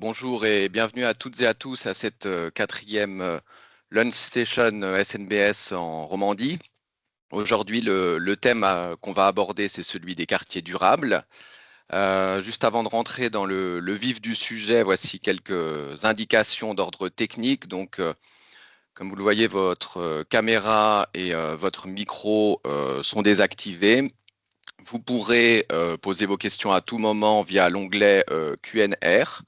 Bonjour et bienvenue à toutes et à tous à cette quatrième Lunch Session SNBS en Romandie. Aujourd'hui, le thème qu'on va aborder, c'est celui des quartiers durables. Juste avant de rentrer dans le vif du sujet, voici quelques indications d'ordre technique. Donc, comme vous le voyez, votre caméra et votre micro sont désactivés. Vous pourrez poser vos questions à tout moment via l'onglet Q&R.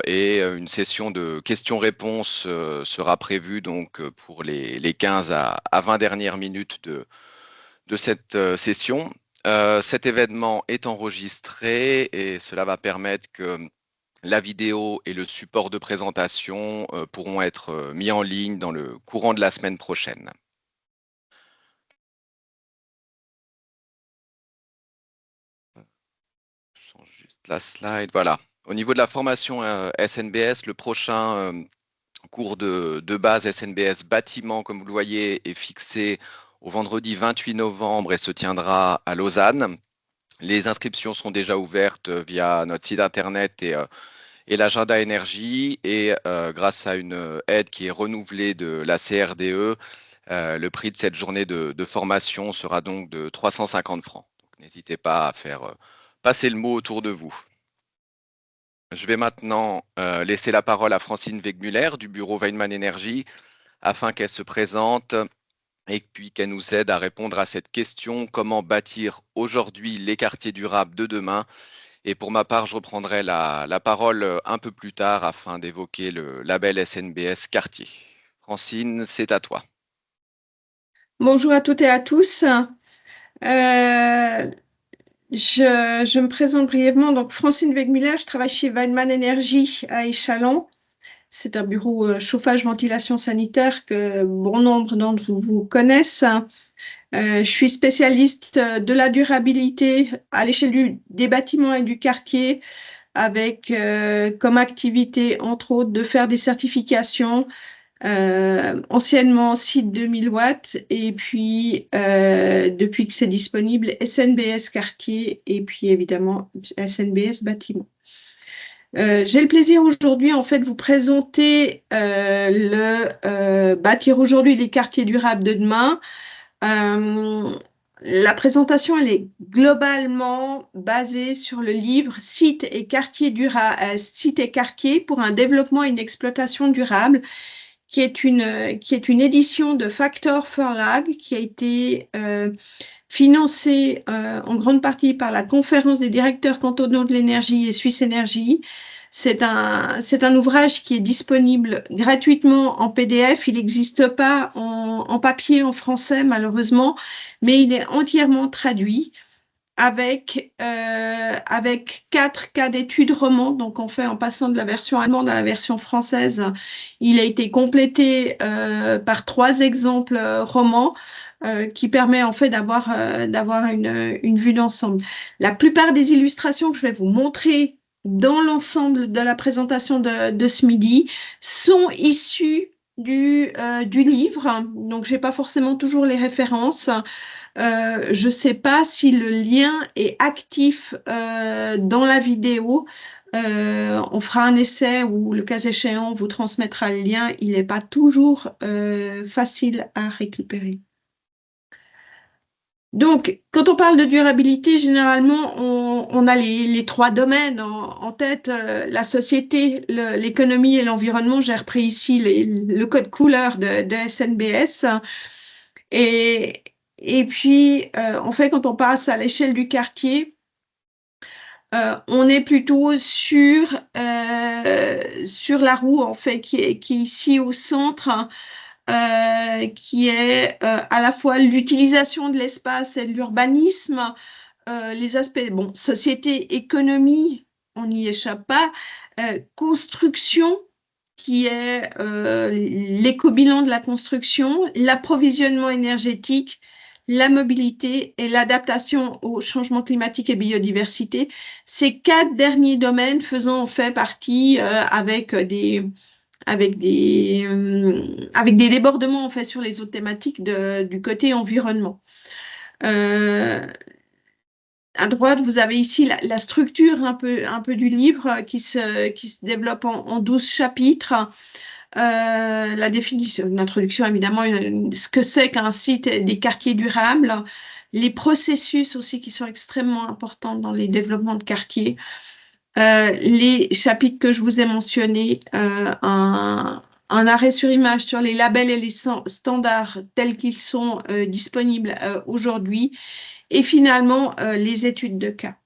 Et une session de questions-réponses sera prévue donc pour les 15 à 20 dernières minutes de cette session. Cet événement est enregistré et cela va permettre que la vidéo et le support de présentation pourront être mis en ligne dans le courant de la semaine prochaine. Je change juste la slide. Voilà. Au niveau de la formation SNBS, le prochain cours de base SNBS bâtiment, comme vous le voyez, est fixé au vendredi 28 novembre et se tiendra à Lausanne. Les inscriptions sont déjà ouvertes via notre site internet et l'agenda énergie. Et grâce à une aide qui est renouvelée de la CRDE, le prix de cette journée de formation sera donc de 350 francs. N'hésitez pas à faire passer le mot autour de vous. Je vais maintenant laisser la parole à Francine Wegmuller du bureau Weinmann Énergie afin qu'elle se présente et puis qu'elle nous aide à répondre à cette question: comment bâtir aujourd'hui les quartiers durables de demain? Et pour ma part, je reprendrai la parole un peu plus tard afin d'évoquer le label SNBS Quartier. Francine, c'est à toi. Bonjour à toutes et à tous. Je me présente brièvement. Donc, Francine Wegmuller, je travaille chez Weinmann Énergie à Échallens. C'est un bureau chauffage, ventilation sanitaire que bon nombre d'entre vous connaissent. Je suis spécialiste de la durabilité à l'échelle des bâtiments et du quartier, avec comme activité, entre autres, de faire des certifications. Anciennement site 2000 watts, et puis depuis que c'est disponible, SNBS quartier et puis évidemment SNBS bâtiment. J'ai le plaisir aujourd'hui en fait de vous présenter bâtir aujourd'hui les quartiers durables de demain. La présentation, elle est globalement basée sur le livre Sites et quartiers durables, Sites et quartiers pour un développement et une exploitation durable, qui est une édition de Factor for Lag, qui a été financée en grande partie par la Conférence des directeurs cantonaux de l'énergie et Suisse Énergie. C'est un ouvrage qui est disponible gratuitement en PDF. Il n'existe pas en papier en français, malheureusement, mais il est entièrement traduit avec 4 cas d'études romans. Donc, en fait, en passant de la version allemande à la version française, il a été complété par 3 exemples romans qui permet en fait d'avoir une vue d'ensemble. La plupart des illustrations que je vais vous montrer dans l'ensemble de la présentation de ce midi sont issues du livre. Donc, je n'ai pas forcément toujours les références. Je ne sais pas si le lien est actif dans la vidéo. On fera un essai où, le cas échéant, on vous transmettra le lien. Il n'est pas toujours facile à récupérer. Donc, quand on parle de durabilité, généralement, on a les 3 domaines en tête, la société, l'économie et l'environnement. J'ai repris ici le code couleur de SNBS. Et puis, en fait, quand on passe à l'échelle du quartier, on est plutôt sur la roue, en fait, qui est ici au centre, qui est à la fois l'utilisation de l'espace et de l'urbanisme, les aspects, bon, société, économie, on n'y échappe pas, construction, qui est l'éco-bilan de la construction, l'approvisionnement énergétique, la mobilité et l'adaptation au changement climatique et biodiversité. Ces 4 derniers domaines faisant en fait partie avec des débordements en fait sur les autres thématiques du côté environnement. À droite, vous avez ici la structure un peu du livre qui se développe en 12 chapitres. La définition, l'introduction évidemment, ce que c'est qu'un site et des quartiers durables, les processus aussi qui sont extrêmement importants dans les développements de quartiers, les chapitres que je vous ai mentionnés, un arrêt sur image sur les labels et les standards tels qu'ils sont disponibles aujourd'hui, et finalement les études de cas.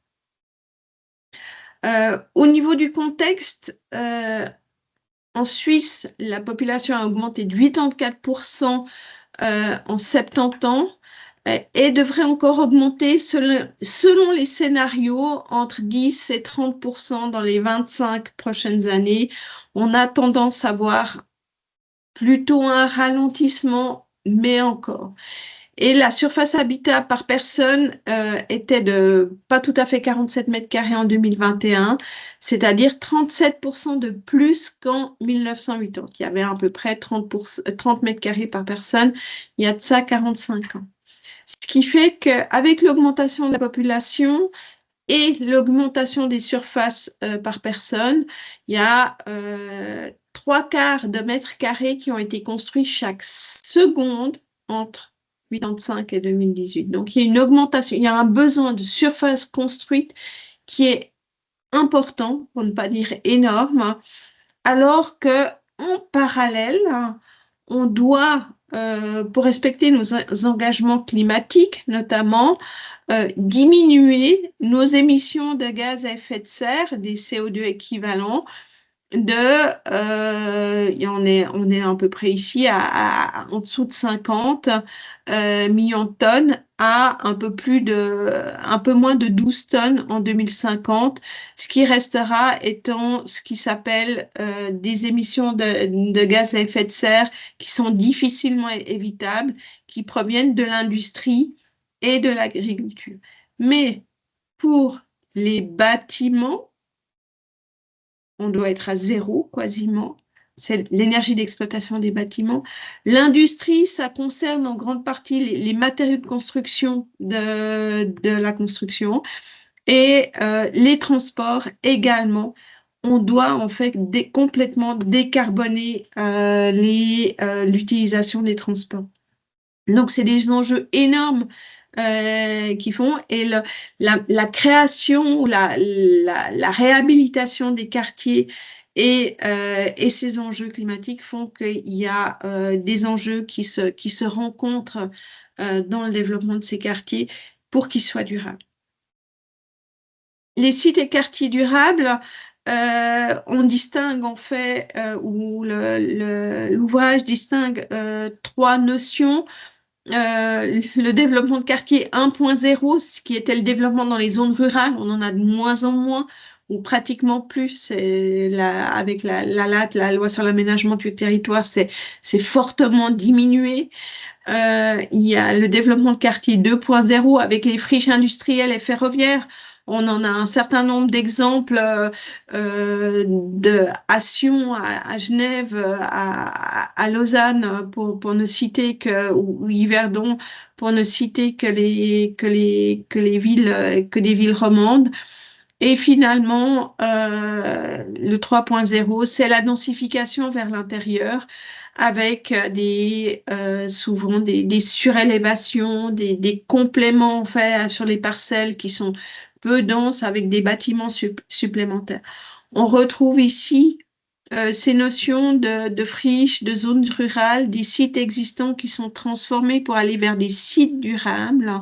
Au niveau du contexte, en Suisse, la population a augmenté de 84% en 70 ans et devrait encore augmenter selon les scénarios entre 10 et 30% dans les 25 prochaines années. On a tendance à voir plutôt un ralentissement, mais encore. Et la surface habitable par personne était de pas tout à fait 47 mètres carrés en 2021, c'est-à-dire 37% de plus qu'en 1980. Il y avait à peu près 30 mètres carrés par personne, il y a de ça 45 ans. Ce qui fait qu'avec l'augmentation de la population et l'augmentation des surfaces par personne, il y a 3/4 de mètres carrés qui ont été construits chaque seconde entre 1985 et 2018. Donc, il y a une augmentation, il y a un besoin de surface construite qui est important, pour ne pas dire énorme, alors qu'en parallèle, on doit, pour respecter nos engagements climatiques notamment, diminuer nos émissions de gaz à effet de serre, des CO2 équivalents, on est à peu près ici en dessous de 50 millions de tonnes à un peu moins de 12 tonnes en 2050, ce qui restera étant ce qui s'appelle des émissions de gaz à effet de serre qui sont difficilement évitables, qui proviennent de l'industrie et de l'agriculture. Mais pour les bâtiments, on doit être à zéro quasiment. C'est l'énergie d'exploitation des bâtiments. L'industrie, ça concerne en grande partie les matériaux de construction de la construction et les transports également. On doit en fait complètement décarboner l'utilisation des transports. Donc, c'est des enjeux énormes qui font, et la création ou la réhabilitation des quartiers et ces enjeux climatiques font qu'il y a des enjeux qui se rencontrent dans le développement de ces quartiers pour qu'ils soient durables. Les sites et quartiers durables, on distingue en fait, ou l'ouvrage distingue 3 notions. Le développement de quartier 1.0, ce qui était le développement dans les zones rurales, on en a de moins en moins, ou pratiquement plus. Avec la LAT, la loi sur l'aménagement du territoire, c'est fortement diminué. Il y a le développement de quartier 2.0 avec les friches industrielles et ferroviaires. On en a un certain nombre d'exemples à Sion, à Genève, à Lausanne, pour ne citer ou Yverdon, pour ne citer que des villes romandes. Et finalement, le 3.0, c'est la densification vers l'intérieur avec souvent des surélévations, des compléments faits sur les parcelles qui sont peu denses avec des bâtiments supplémentaires. On retrouve ici ces notions de friches, de zones rurales, des sites existants qui sont transformés pour aller vers des sites durables.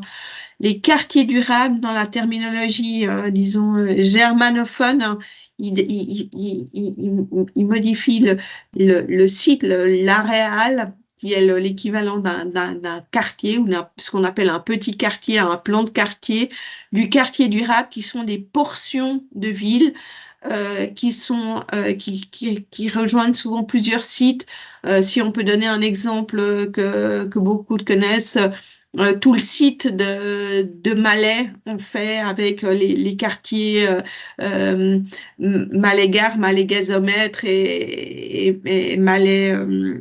Les quartiers durables, dans la terminologie, disons, germanophone, ils modifient le site, l'aréal, qui est l'équivalent d'un quartier, ou ce qu'on appelle un petit quartier, un plan de quartier, du quartier durable, qui sont des portions de ville qui rejoignent souvent plusieurs sites. Si on peut donner un exemple que beaucoup connaissent, tout le site de Malais, on fait avec les quartiers Malais-Gare, Malais-Gazomètre et Malais,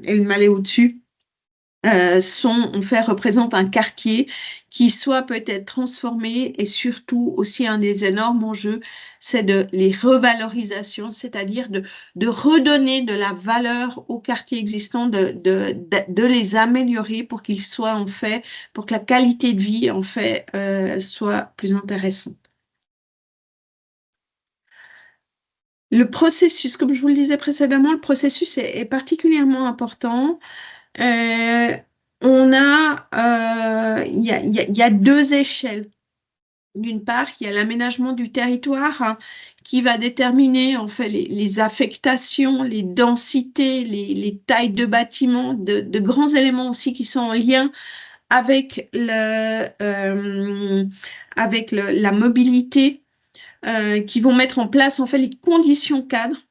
et le Malais au-dessus. représentent un quartier qui soit peut-être transformé, et surtout aussi un des énormes enjeux, c'est de les revalorisations, c'est-à-dire de redonner de la valeur aux quartiers existants, de les améliorer pour qu'ils soient en fait, pour que la qualité de vie en fait soit plus intéressante. Le processus, comme je vous le disais précédemment, le processus est particulièrement important. Euh, il y a deux échelles. D'une part, il y a l'aménagement du territoire, hein, qui va déterminer en fait les affectations, les densités, les tailles de bâtiments, de grands éléments aussi qui sont en lien avec la mobilité, qui vont mettre en place en fait les conditions cadres.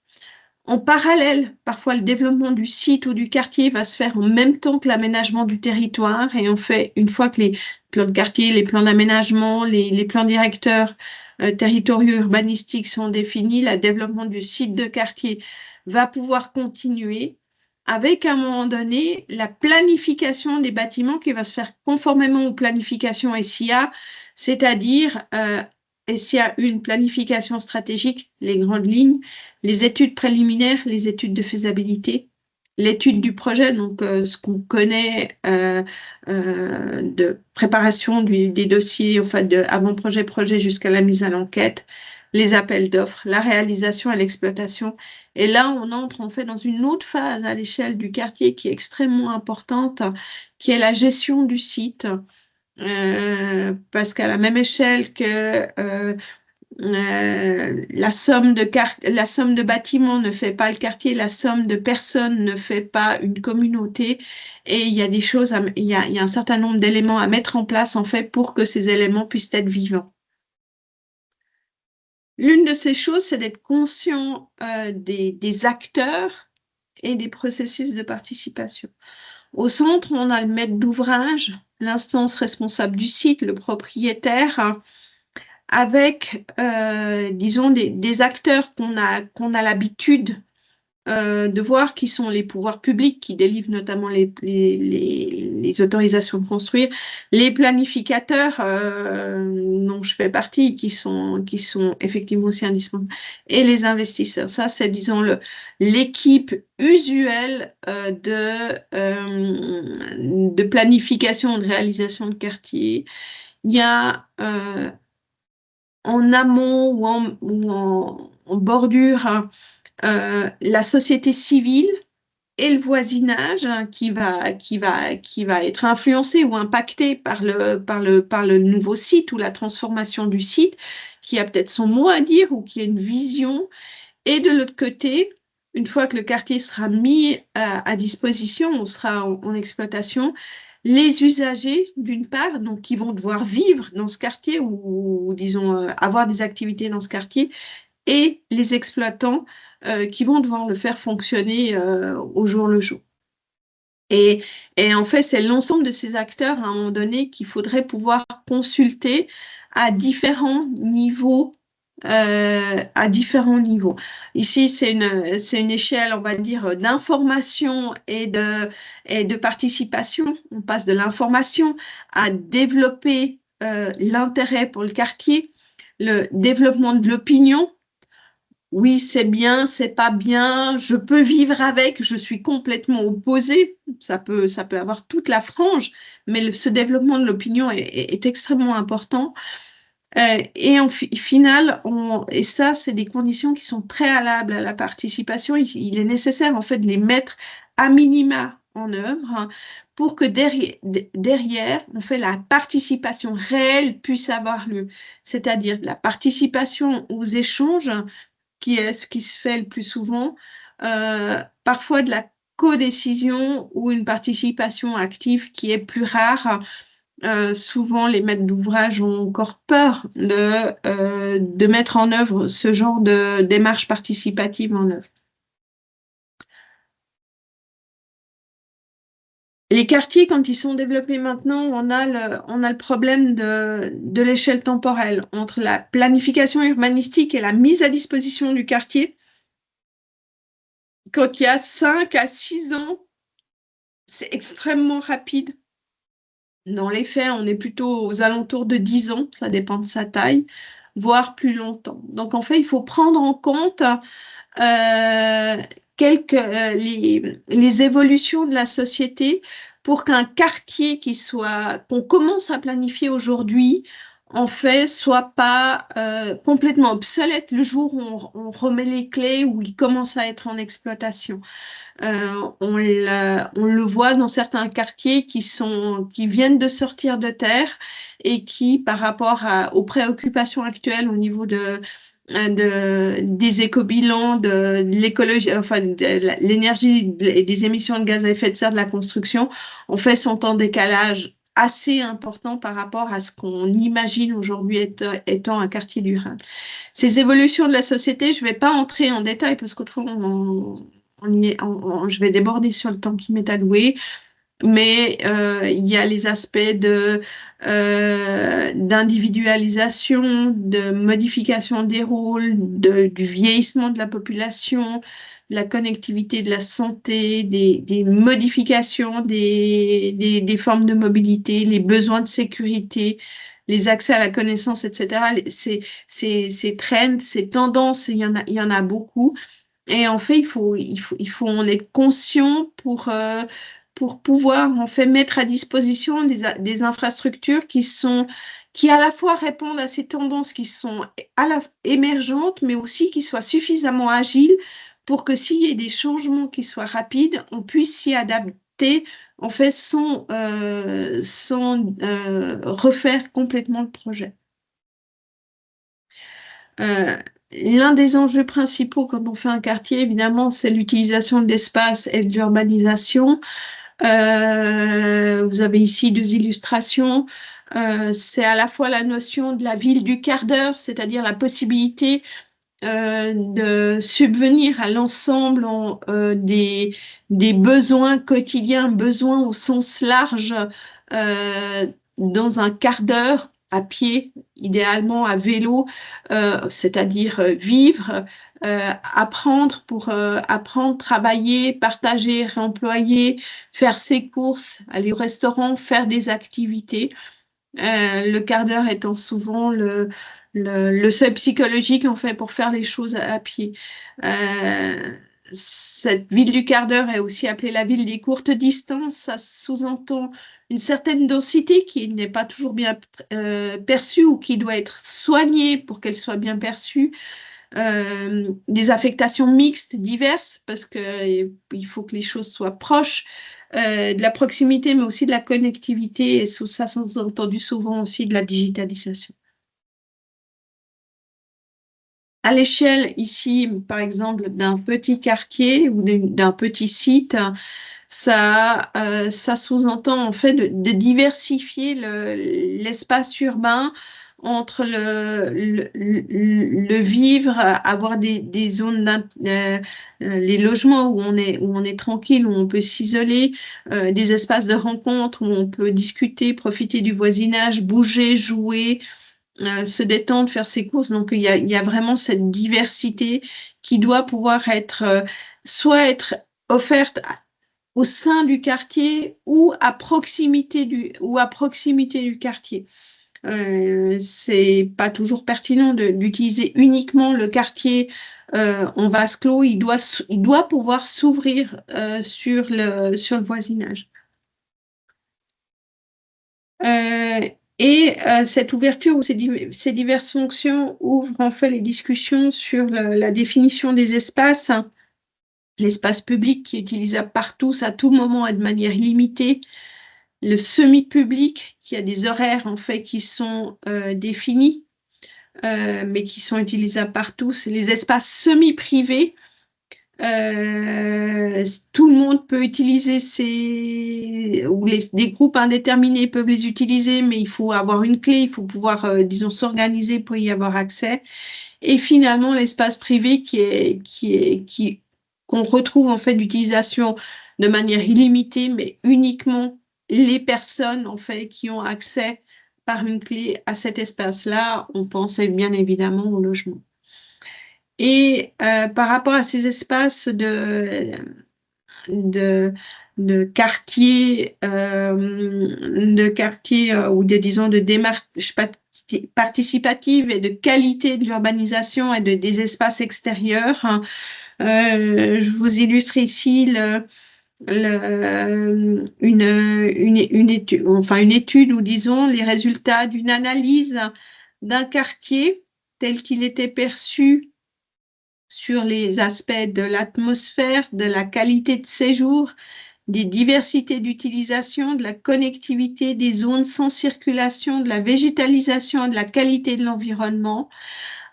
En parallèle, parfois le développement du site ou du quartier va se faire en même temps que l'aménagement du territoire, et on fait, une fois que les plans de quartier, les plans d'aménagement, les plans directeurs territoriaux urbanistiques sont définis, le développement du site de quartier va pouvoir continuer avec, à un moment donné, la planification des bâtiments qui va se faire conformément aux planifications SIA, c'est-à-dire SIA, une planification stratégique, les grandes lignes, les études préliminaires, les études de faisabilité, l'étude du projet, donc ce qu'on connaît de préparation des dossiers, enfin de avant-projet, projet jusqu'à la mise à l'enquête, les appels d'offres, la réalisation et l'exploitation. Et là, on entre en fait dans une autre phase à l'échelle du quartier qui est extrêmement importante, qui est la gestion du site. Parce qu'à la même échelle que la somme de bâtiments ne fait pas le quartier, la somme de personnes ne fait pas une communauté, et il y a des choses, il y a un certain nombre d'éléments à mettre en place en fait pour que ces éléments puissent être vivants. L'une de ces choses, c'est d'être conscient des acteurs et des processus de participation. Au centre, on a le maître d'ouvrage, l'instance responsable du site, le propriétaire, avec, disons, des acteurs qu'on a l'habitude de voir, qui sont les pouvoirs publics qui délivrent notamment les autorisations de construire, les planificateurs dont je fais partie, qui sont effectivement aussi indispensables, et les investisseurs. Ça, c'est, disons, l'équipe usuelle de planification, de réalisation de quartier. Il y a en amont ou en bordure, la société civile et le voisinage, hein, qui va être influencé ou impacté par le nouveau site ou la transformation du site, qui a peut-être son mot à dire ou qui a une vision. Et de l'autre côté, une fois que le quartier sera mis à disposition, on sera en exploitation, les usagers, d'une part, donc qui vont devoir vivre dans ce quartier ou disons, avoir des activités dans ce quartier, et les exploitants qui vont devoir le faire fonctionner au jour le jour. Et en fait, c'est l'ensemble de ces acteurs, à un moment donné, qu'il faudrait pouvoir consulter à différents niveaux. Ici, c'est une échelle, on va dire, d'information et de participation. On passe de l'information à développer l'intérêt pour le quartier, le développement de l'opinion. Oui, c'est bien, c'est pas bien, je peux vivre avec, je suis complètement opposée. Ça peut avoir toute la frange, mais ce développement de l'opinion est extrêmement important. Et en final, et ça, c'est des conditions qui sont préalables à la participation. Il est nécessaire en fait de les mettre à minima en œuvre, hein, pour que derrière, on fait la participation réelle puisse avoir lieu. C'est-à-dire la participation aux échanges, qui est ce qui se fait le plus souvent, parfois de la codécision ou une participation active qui est plus rare. Souvent, les maîtres d'ouvrage ont encore peur de mettre en œuvre ce genre de démarche participative en œuvre. Les quartiers, quand ils sont développés maintenant, on a le problème de l'échelle temporelle entre la planification urbanistique et la mise à disposition du quartier. Quand il y a 5 à 6 ans, c'est extrêmement rapide. Dans les faits, on est plutôt aux alentours de 10 ans, ça dépend de sa taille, voire plus longtemps. Donc, en fait, il faut prendre en compte les évolutions de la société pour qu'un quartier qu'on commence à planifier aujourd'hui, en fait, soit pas complètement obsolète le jour où on remet les clés, où il commence à être en exploitation. On le voit dans certains quartiers qui viennent de sortir de terre et qui, par rapport aux préoccupations actuelles au niveau des éco-bilans, de l'écologie, enfin, de l'énergie et des émissions de gaz à effet de serre de la construction, en fait, sont en décalage assez important par rapport à ce qu'on imagine aujourd'hui étant un quartier durable. Ces évolutions de la société, je ne vais pas entrer en détail parce qu'autrement, je vais déborder sur le temps qui m'est alloué, mais il y a les aspects d'individualisation, de modification des rôles, du vieillissement de la population, de la connectivité de la santé, des modifications des formes de mobilité, les besoins de sécurité, les accès à la connaissance, etc. Ces trends, ces tendances, il y en a beaucoup. Et en fait, il faut en être conscient pour pouvoir en fait mettre à disposition des infrastructures qui à la fois répondent à ces tendances qui sont émergentes, mais aussi qui soient suffisamment agiles pour que s'il y ait des changements qui soient rapides, on puisse s'y adapter en fait sans refaire complètement le projet. L'un des enjeux principaux quand on fait un quartier, évidemment, c'est l'utilisation de l'espace et de l'urbanisation. Vous avez ici 2 illustrations. C'est à la fois la notion de la ville du quart d'heure, c'est-à-dire la possibilité de subvenir à l'ensemble des besoins quotidiens, besoins au sens large, dans un quart d'heure, à pied, idéalement à vélo, c'est-à-dire vivre, apprendre pour apprendre, travailler, partager, réemployer, faire ses courses, aller au restaurant, faire des activités. Le quart d'heure étant souvent le seuil psychologique en fait pour faire les choses à pied. Cette ville du quart d'heure est aussi appelée la ville des courtes distances. Ça sous-entend une certaine densité qui n'est pas toujours bien perçue ou qui doit être soignée pour qu'elle soit bien perçue. Des affectations mixtes, diverses, parce qu'il faut que les choses soient proches, de la proximité, mais aussi de la connectivité, et ça sous-entendu souvent aussi de la digitalisation. À l'échelle ici, par exemple, d'un petit quartier ou d'un petit site, ça sous-entend en fait de diversifier l'espace urbain entre le vivre, avoir des zones, les logements où on est tranquille, où on peut s'isoler, des espaces de rencontre où on peut discuter, profiter du voisinage, bouger, jouer, se détendre, faire ses courses. Donc, il y a vraiment cette diversité qui doit pouvoir soit être offerte au sein du quartier ou à proximité du quartier. C'est pas toujours pertinent d'utiliser uniquement le quartier en vase clos. Il doit pouvoir s'ouvrir sur le voisinage. Cette ouverture ou ces diverses fonctions ouvrent en fait les discussions sur la définition des espaces. L'espace public qui est utilisable par tous à tout moment et de manière illimitée. Le semi-public qui a des horaires en fait qui sont définis, mais qui sont utilisables par tous. Les espaces semi-privés, tout le monde peut utiliser des groupes indéterminés peuvent les utiliser, mais il faut avoir une clé, il faut pouvoir, disons, s'organiser pour y avoir accès. Et finalement, l'espace privé qu'on retrouve en fait d'utilisation de manière illimitée, mais uniquement les personnes en fait qui ont accès par une clé à cet espace-là. On pense bien évidemment au logement. Et par rapport à ces espaces de quartiers ou disons de démarches participatives et de qualité de l'urbanisation et des espaces extérieurs. Je vous illustre ici une étude où, disons, les résultats d'une analyse d'un quartier tel qu'il était perçu sur les aspects de l'atmosphère, de la qualité de séjour, des diversités d'utilisation, de la connectivité, des zones sans circulation, de la végétalisation, de la qualité de l'environnement,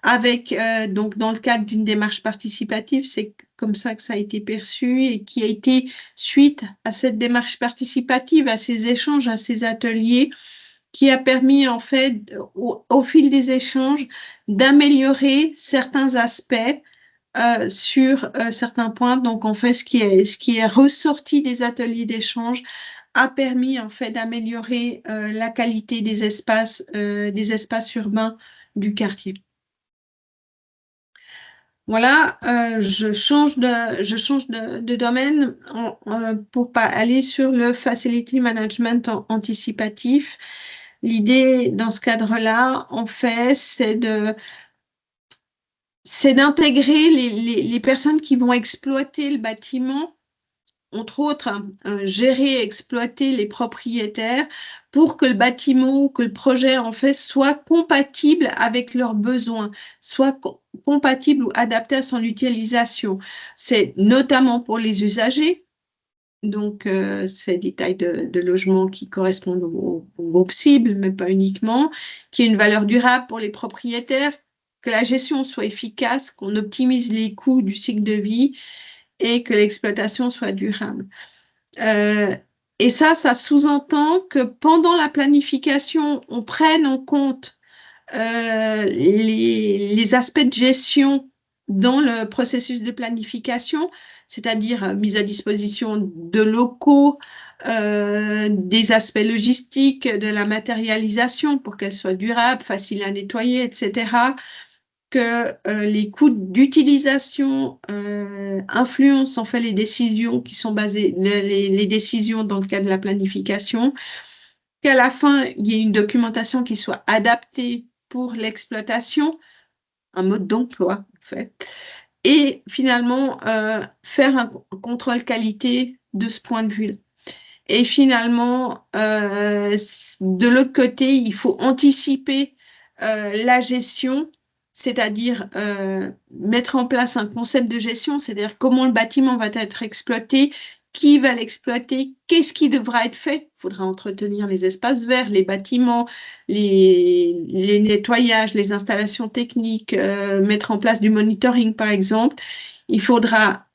avec, donc dans le cadre d'une démarche participative, c'est comme ça que ça a été perçu et qui a été suite à cette démarche participative, à ces échanges, à ces ateliers, qui a permis en fait au fil des échanges d'améliorer certains aspects sur certains points. Donc en fait, ce qui est ressorti des ateliers d'échange a permis en fait d'améliorer la qualité des espaces urbains du quartier. Voilà, je change de domaine pour aller sur le facility management anticipatif. L'idée dans ce cadre-là, en fait, c'est d'intégrer les personnes qui vont exploiter le bâtiment, entre autres, gérer et exploiter les propriétaires pour que le bâtiment ou que le projet en fait soit compatible avec leurs besoins, soit compatible ou adapté à son utilisation. C'est notamment pour les usagers, donc c'est des tailles de logements qui correspondent aux groupes cibles, mais pas uniquement, qui ait une valeur durable pour les propriétaires, que la gestion soit efficace, qu'on optimise les coûts du cycle de vie et que l'exploitation soit durable. Et ça sous-entend que pendant la planification, on prenne en compte les aspects de gestion dans le processus de planification, c'est-à-dire mise à disposition de locaux, des aspects logistiques, de la matérialisation pour qu'elle soit durable, facile à nettoyer, etc., que les coûts d'utilisation influencent en fait les décisions qui sont basées, les décisions dans le cadre de la planification, qu'à la fin, il y ait une documentation qui soit adaptée pour l'exploitation, un mode d'emploi en fait, et finalement faire un contrôle qualité de ce point de vue-là. Et finalement, de l'autre côté, il faut anticiper la gestion, c'est-à-dire mettre en place un concept de gestion, c'est-à-dire comment le bâtiment va être exploité, qui va l'exploiter, qu'est-ce qui devra être fait. Il faudra entretenir les espaces verts, les bâtiments, les nettoyages, les installations techniques, mettre en place du monitoring, par exemple. Il faudra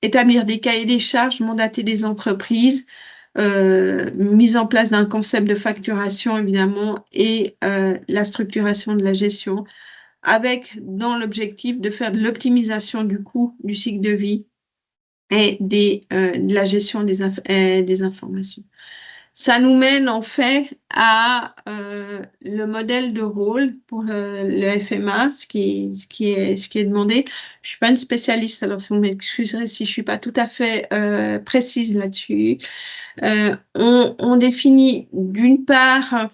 établir des cahiers des charges, mandater des entreprises, mise en place d'un concept de facturation, évidemment, et la structuration de la gestion, avec dans l'objectif de faire de l'optimisation du coût du cycle de vie et de la gestion des informations. Ça nous mène en fait à le modèle de rôle pour le FMA, ce qui est demandé. Je suis pas une spécialiste, alors si vous m'excuserez si je suis pas tout à fait précise là-dessus. On définit d'une part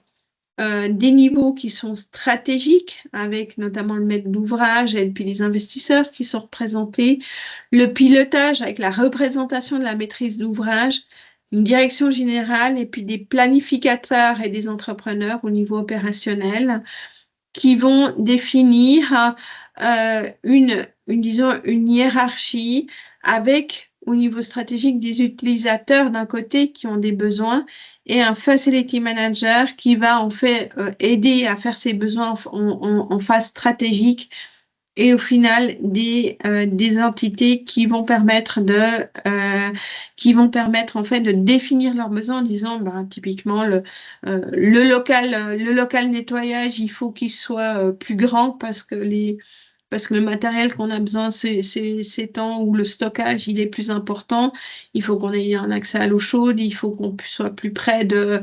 des niveaux qui sont stratégiques, avec notamment le maître d'ouvrage et puis les investisseurs qui sont représentés, le pilotage avec la représentation de la maîtrise d'ouvrage, une direction générale et puis des planificateurs et des entrepreneurs au niveau opérationnel qui vont définir disons, une hiérarchie avec au niveau stratégique des utilisateurs d'un côté qui ont des besoins et un facility manager qui va en fait aider à faire ces besoins en phase stratégique et au final des entités qui vont permettre en fait de définir leurs besoins en disant typiquement le local nettoyage, il faut qu'il soit plus grand parce que le matériel qu'on a besoin ces temps où le stockage il est plus important, il faut qu'on ait un accès à l'eau chaude, il faut qu'on soit plus près des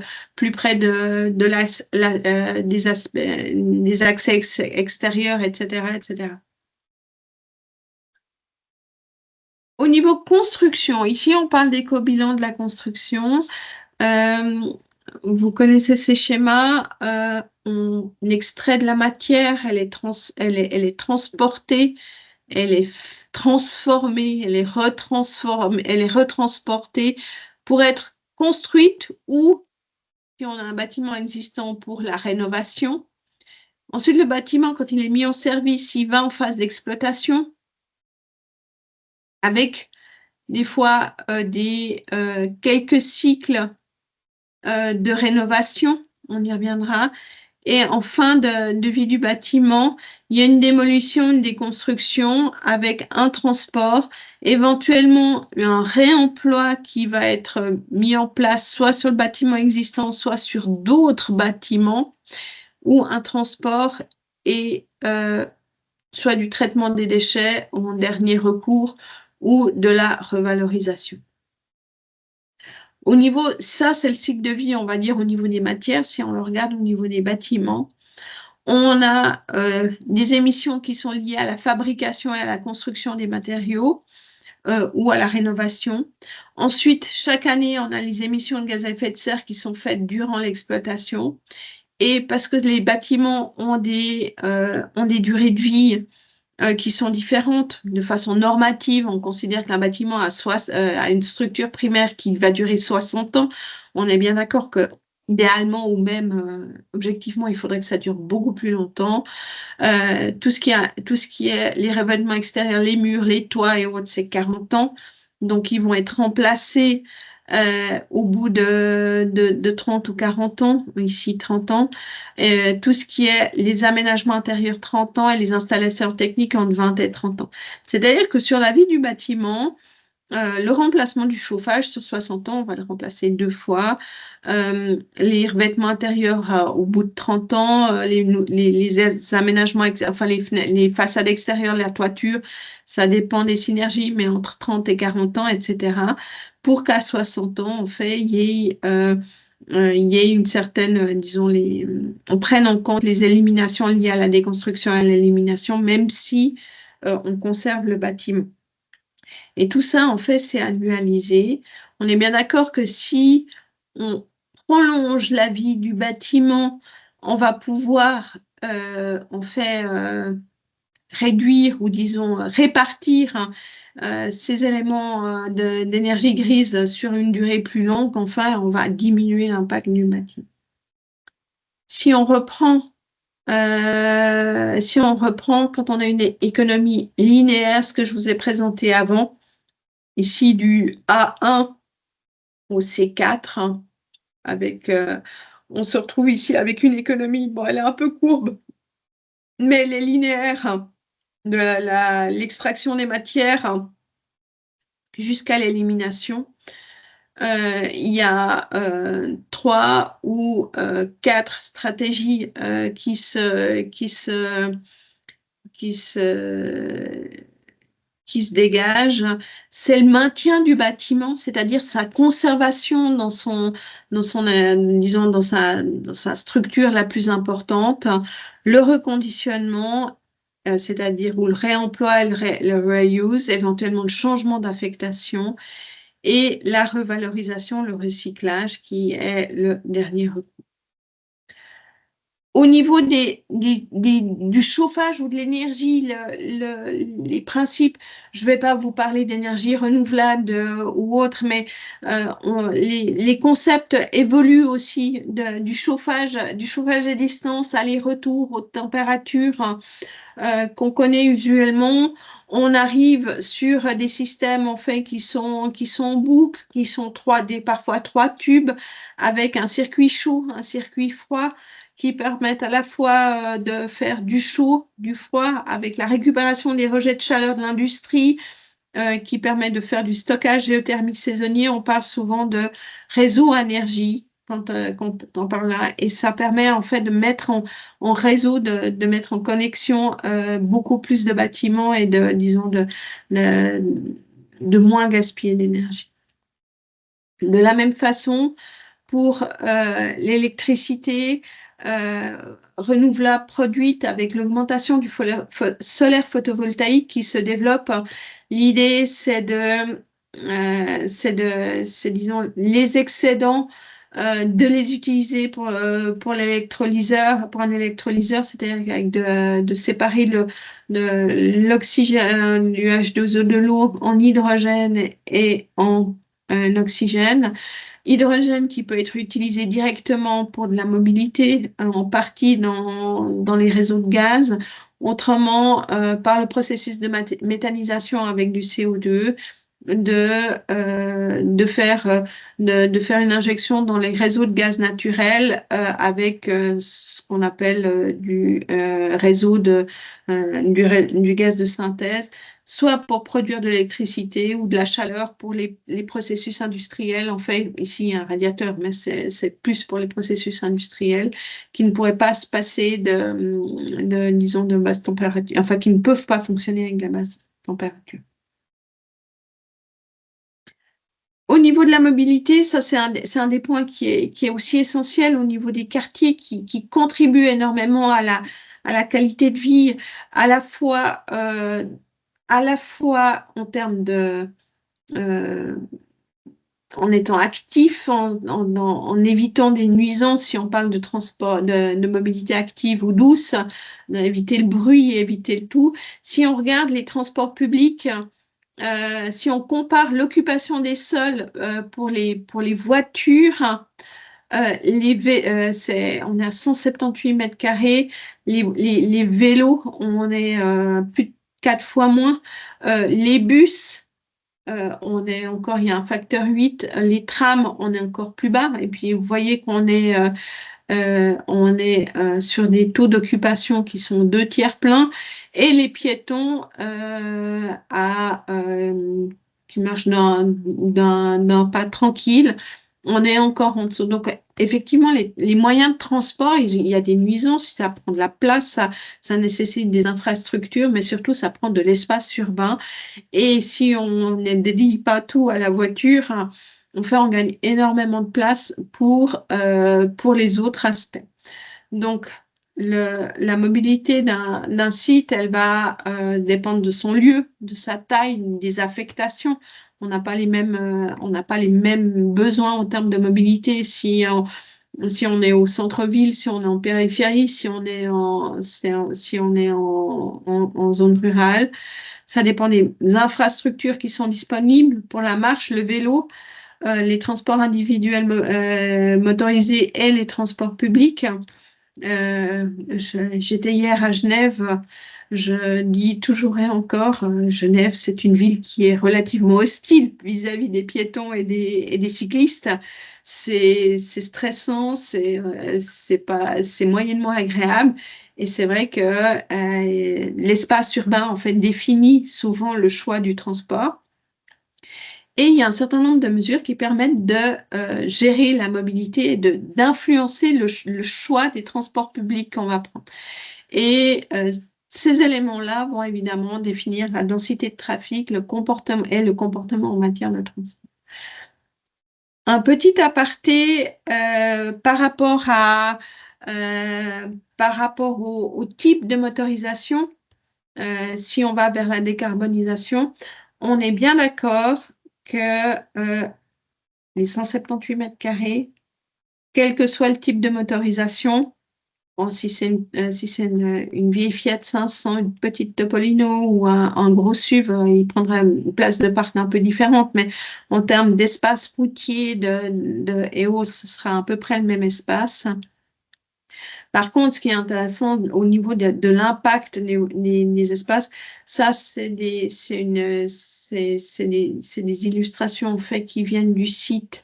accès extérieurs, etc., etc. Au niveau construction, ici on parle d'éco-bilan de la construction. Vous connaissez ces schémas. On extrait de la matière, elle est transportée, elle est transformée, elle est retransformée, elle est retransportée pour être construite ou, si on a un bâtiment existant, pour la rénovation. Ensuite, le bâtiment, quand il est mis en service, il va en phase d'exploitation avec des fois quelques cycles de rénovation, on y reviendra. Et en fin de vie du bâtiment, il y a une démolition, une déconstruction avec un transport, éventuellement un réemploi qui va être mis en place soit sur le bâtiment existant, soit sur d'autres bâtiments, ou un transport et soit du traitement des déchets en dernier recours ou de la revalorisation. Au niveau, ça c'est le cycle de vie, on va dire, au niveau des matières. Si on le regarde au niveau des bâtiments, on a des émissions qui sont liées à la fabrication et à la construction des matériaux ou à la rénovation. Ensuite, chaque année, on a les émissions de gaz à effet de serre qui sont faites durant l'exploitation. Et parce que les bâtiments ont des durées de vie qui sont différentes de façon normative. On considère qu'un bâtiment a une structure primaire qui va durer 60 ans. On est bien d'accord que idéalement ou même objectivement, il faudrait que ça dure beaucoup plus longtemps. Tout ce qui est les revêtements extérieurs, les murs, les toits et autres, c'est 40 ans. Donc, ils vont être remplacés au bout de 30 ou 40 ans, ici 30 ans. Tout ce qui est les aménagements intérieurs 30 ans et les installations techniques entre 20 et 30 ans. C'est-à-dire que sur la vie du bâtiment, le remplacement du chauffage sur 60 ans, on va le remplacer 2 fois. Les revêtements intérieurs au bout de 30 ans, les aménagements, enfin les façades extérieures, la toiture, ça dépend des synergies, mais entre 30 et 40 ans, etc. Pour qu'à 60 ans, en fait, il y ait une certaine, disons, on prenne en compte les éliminations liées à la déconstruction et à l'élimination, même si on conserve le bâtiment. Et tout ça, en fait, c'est annualisé. On est bien d'accord que si on prolonge la vie du bâtiment, on va pouvoir, en fait, réduire ou, disons, répartir ces éléments d'énergie grise sur une durée plus longue. Enfin, on va diminuer l'impact du bâtiment. Si on reprend quand on a une économie linéaire, ce que je vous ai présenté avant, ici du A1 au C4, hein, on se retrouve ici avec une économie, bon, elle est un peu courbe, mais elle est linéaire, hein, de l'extraction des matières hein, jusqu'à l'élimination. Il y a 3 ou 4 stratégies qui se dégage, c'est le maintien du bâtiment, c'est-à-dire sa conservation disons dans sa structure la plus importante, le reconditionnement, c'est-à-dire ou le réemploi, le reuse, éventuellement le changement d'affectation et la revalorisation, le recyclage qui est le dernier recours. Au niveau du chauffage ou de l'énergie, les principes, je ne vais pas vous parler d'énergie renouvelable ou autre, mais les concepts évoluent aussi du chauffage à distance, aller-retour, haute température qu'on connaît usuellement. On arrive sur des systèmes en fait qui sont en boucle, qui sont parfois 3 tubes avec un circuit chaud, un circuit froid, qui permettent à la fois de faire du chaud, du froid, avec la récupération des rejets de chaleur de l'industrie, qui permet de faire du stockage géothermique saisonnier. On parle souvent de réseau énergie quand on parle là, et ça permet en fait de mettre en réseau, de mettre en connexion beaucoup plus de bâtiments et de moins gaspiller d'énergie. De la même façon, pour l'électricité renouvelable produite avec l'augmentation du solaire photovoltaïque qui se développe L'idée, disons, les excédents, de les utiliser pour l'électrolyseur, pour un électrolyseur, c'est-à-dire avec de séparer l'oxygène, du H2O de l'eau en hydrogène et en oxygène. Hydrogène qui peut être utilisé directement pour de la mobilité, en partie dans les réseaux de gaz, autrement par le processus de méthanisation avec du CO2, de faire une injection dans les réseaux de gaz naturel avec ce qu'on appelle du gaz de synthèse, soit pour produire de l'électricité ou de la chaleur pour les processus industriels. En fait, ici, un radiateur, mais c'est plus pour les processus industriels qui ne pourraient pas se passer disons, de basse température, enfin, qui ne peuvent pas fonctionner avec de la basse température. Au niveau de la mobilité, ça c'est un des points qui est aussi essentiel au niveau des quartiers qui contribuent énormément à la qualité de vie, à la fois en termes en étant actif, en évitant des nuisances, si on parle de transport, de mobilité active ou douce, d'éviter le bruit, éviter le tout. Si on regarde les transports publics, si on compare l'occupation des sols pour les voitures, on est à 178 mètres carrés. Les vélos, on est plus de 4 fois moins. Les bus, il y a un facteur 8. Les trams, on est encore plus bas. Et puis, vous voyez qu'on est sur des taux d'occupation qui sont 2/3 pleins, et les piétons qui marchent d'un pas tranquille, on est encore en dessous. Donc, effectivement, les moyens de transport, il y a des nuisances, ça prend de la place, ça nécessite des infrastructures, mais surtout, ça prend de l'espace urbain. Et si on ne dédie pas tout à la voiture, on gagne énormément de place pour les autres aspects. Donc, la mobilité d'un site, elle va dépendre de son lieu, de sa taille, des affectations. On n'a pas les mêmes besoins en termes de mobilité si on est au centre-ville, si on est en périphérie, si on est en zone rurale. Ça dépend des infrastructures qui sont disponibles pour la marche, le vélo, les transports individuels motorisés et les transports publics. J'étais hier à Genève. Je dis toujours et encore, Genève, c'est une ville qui est relativement hostile vis-à-vis des piétons et des cyclistes. C'est stressant, c'est moyennement agréable. Et c'est vrai que l'espace urbain, en fait, définit souvent le choix du transport. Et il y a un certain nombre de mesures qui permettent de gérer la mobilité et d'influencer le choix des transports publics qu'on va prendre. Et ces éléments-là vont évidemment définir la densité de trafic, le comportement en matière de transport. Un petit aparté par rapport au type de motorisation, si on va vers la décarbonisation, on est bien d'accord que les 178 mètres carrés, quel que soit le type de motorisation, bon, si c'est une vieille Fiat 500, une petite Topolino ou un gros SUV, il prendrait une place de parc un peu différente, mais en termes d'espace routier et autres, ce sera à peu près le même espace. Par contre, ce qui est intéressant au niveau de l'impact des espaces, ça, c'est des illustrations en fait qui viennent du site.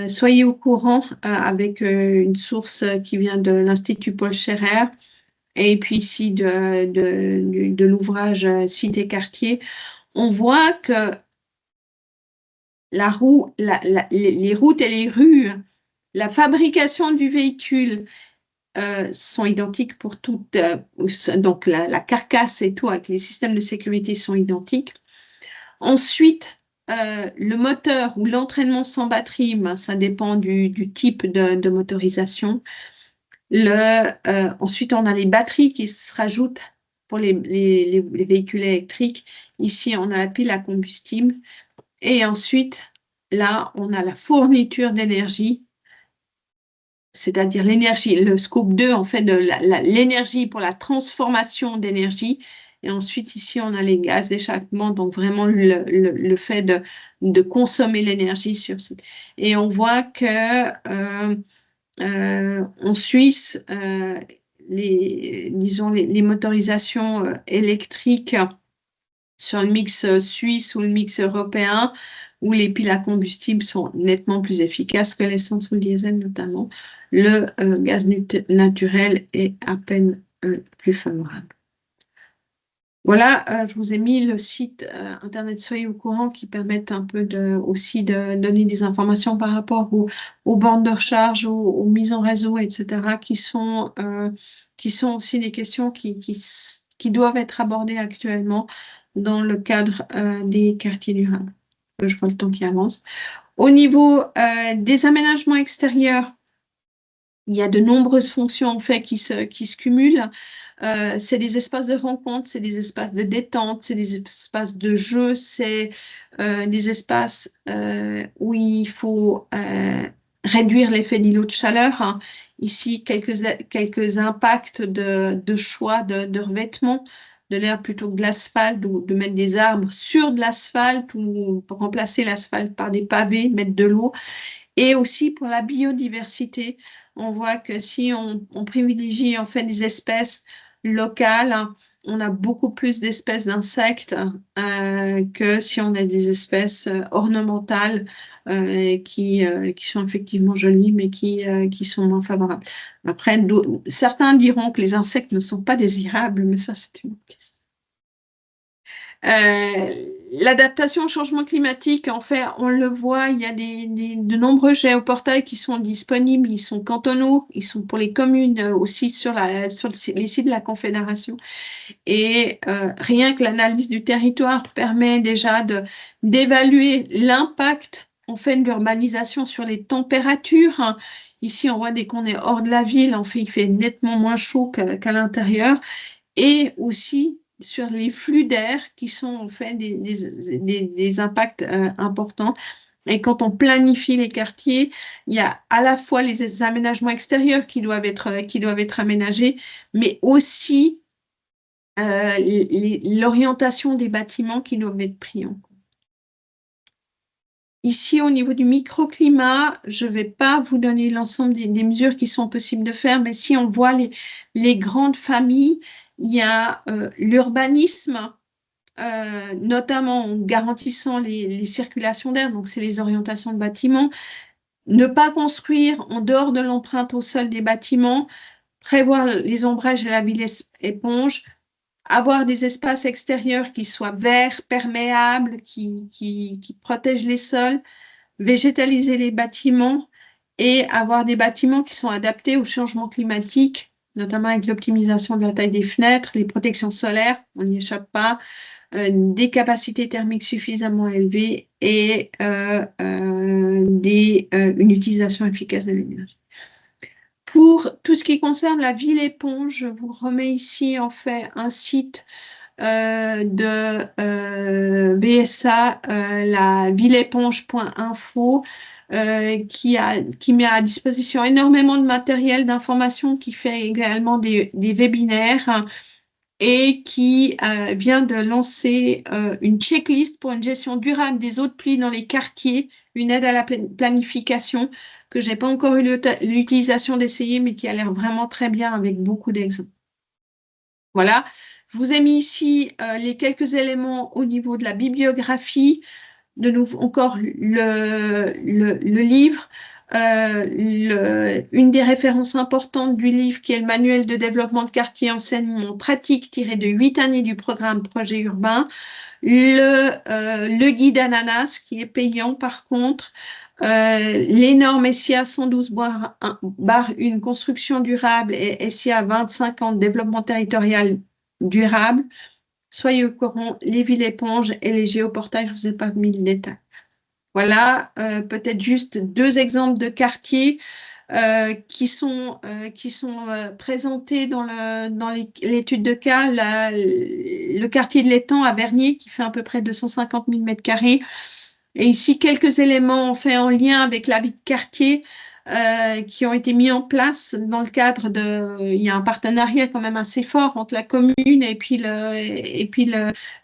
Soyez au courant avec une source qui vient de l'Institut Paul Scherrer et puis ici de l'ouvrage Sites et quartiers. On voit que les routes et les rues, la fabrication du véhicule sont identiques pour toutes, donc la carcasse et tout avec les systèmes de sécurité sont identiques. Ensuite, le moteur ou l'entraînement sans batterie, ben, ça dépend du type de motorisation. Ensuite, on a les batteries qui se rajoutent pour les véhicules électriques. Ici, on a la pile à combustible. Et ensuite, là, on a la fourniture d'énergie, c'est-à-dire l'énergie, le scope 2, en fait, de l'énergie pour la transformation d'énergie. Et ensuite, ici, on a les gaz d'échappement, donc vraiment le fait de consommer l'énergie sur ce. Et on voit que en Suisse, disons, les motorisations électriques sur le mix suisse ou le mix européen, où les piles à combustible sont nettement plus efficaces que l'essence ou le diesel notamment, le gaz naturel est à peine plus favorable. Voilà, je vous ai mis le site internet Soyez au courant qui permettent un peu aussi de donner des informations par rapport aux bandes de recharge, aux mises en réseau, etc., qui sont aussi des questions qui doivent être abordées actuellement dans le cadre des quartiers durables. Je vois le temps qui avance. Au niveau des aménagements extérieurs, il y a de nombreuses fonctions en fait qui se cumulent. C'est des espaces de rencontre, c'est des espaces de détente, c'est des espaces de jeu, c'est des espaces où il faut réduire l'effet d'îlot de chaleur. Hein. Ici, quelques impacts de choix de revêtement de l'air plutôt que de l'asphalte, ou de mettre des arbres sur de l'asphalte ou pour remplacer l'asphalte par des pavés, mettre de l'eau. Et aussi pour la biodiversité, on voit que si on privilégie en fait des espèces locales, on a beaucoup plus d'espèces d'insectes que si on a des espèces ornementales qui sont effectivement jolies, mais qui sont moins favorables. Après, certains diront que les insectes ne sont pas désirables, mais ça, c'est une autre question. L'adaptation au changement climatique, en fait, on le voit, il y a de nombreux géoportails qui sont disponibles, ils sont cantonaux, ils sont pour les communes aussi sur les sites de la Confédération. Et rien que l'analyse du territoire permet déjà d'évaluer l'impact en fait de l'urbanisation sur les températures. Hein. Ici, on voit dès qu'on est hors de la ville, en fait, il fait nettement moins chaud qu'à l'intérieur. Et aussi sur les flux d'air qui sont en fait des impacts importants. Et quand on planifie les quartiers, il y a à la fois les aménagements extérieurs qui doivent être aménagés, mais aussi l'orientation des bâtiments qui doivent être pris en compte. Ici, au niveau du microclimat, je ne vais pas vous donner l'ensemble des mesures qui sont possibles de faire, mais si on voit les grandes familles, il y a l'urbanisme, notamment en garantissant les circulations d'air, donc c'est les orientations de bâtiments, ne pas construire en dehors de l'empreinte au sol des bâtiments, prévoir les ombrages et la ville éponge, avoir des espaces extérieurs qui soient verts, perméables, qui protègent les sols, végétaliser les bâtiments et avoir des bâtiments qui sont adaptés au changement climatique, notamment avec l'optimisation de la taille des fenêtres, les protections solaires, on n'y échappe pas, des capacités thermiques suffisamment élevées et une utilisation efficace de l'énergie. Pour tout ce qui concerne la ville éponge, je vous remets ici en fait un site de BSA, la villeéponge.info, qui met à disposition énormément de matériel d'information, qui fait également des webinaires et qui vient de lancer une checklist pour une gestion durable des eaux de pluie dans les quartiers, une aide à la planification que je n'ai pas encore eu l'utilisation d'essayer, mais qui a l'air vraiment très bien avec beaucoup d'exemples. Voilà, je vous ai mis ici les quelques éléments au niveau de la bibliographie. De nouveau, encore le livre. Une des références importantes du livre, qui est le manuel de développement de quartier enseignement pratique tiré de 8 années du programme Projet urbain. Le guide Ananas, qui est payant par contre. Les normes SIA 112/1 construction durable et SIA 25 ans de développement territorial durable. Soyez au courant, les villes éponges et les géoportails, je ne vous ai pas mis le détail. Voilà, peut-être juste 2 exemples de quartiers. qui sont présentés dans l'étude de cas. Le quartier de l'Étang à Vernier, qui fait à peu près 250 000 mètres carrés. Et ici, quelques éléments ont fait en lien avec la vie de quartier qui ont été mis en place dans le cadre de... Il y a un partenariat quand même assez fort entre la commune et puis,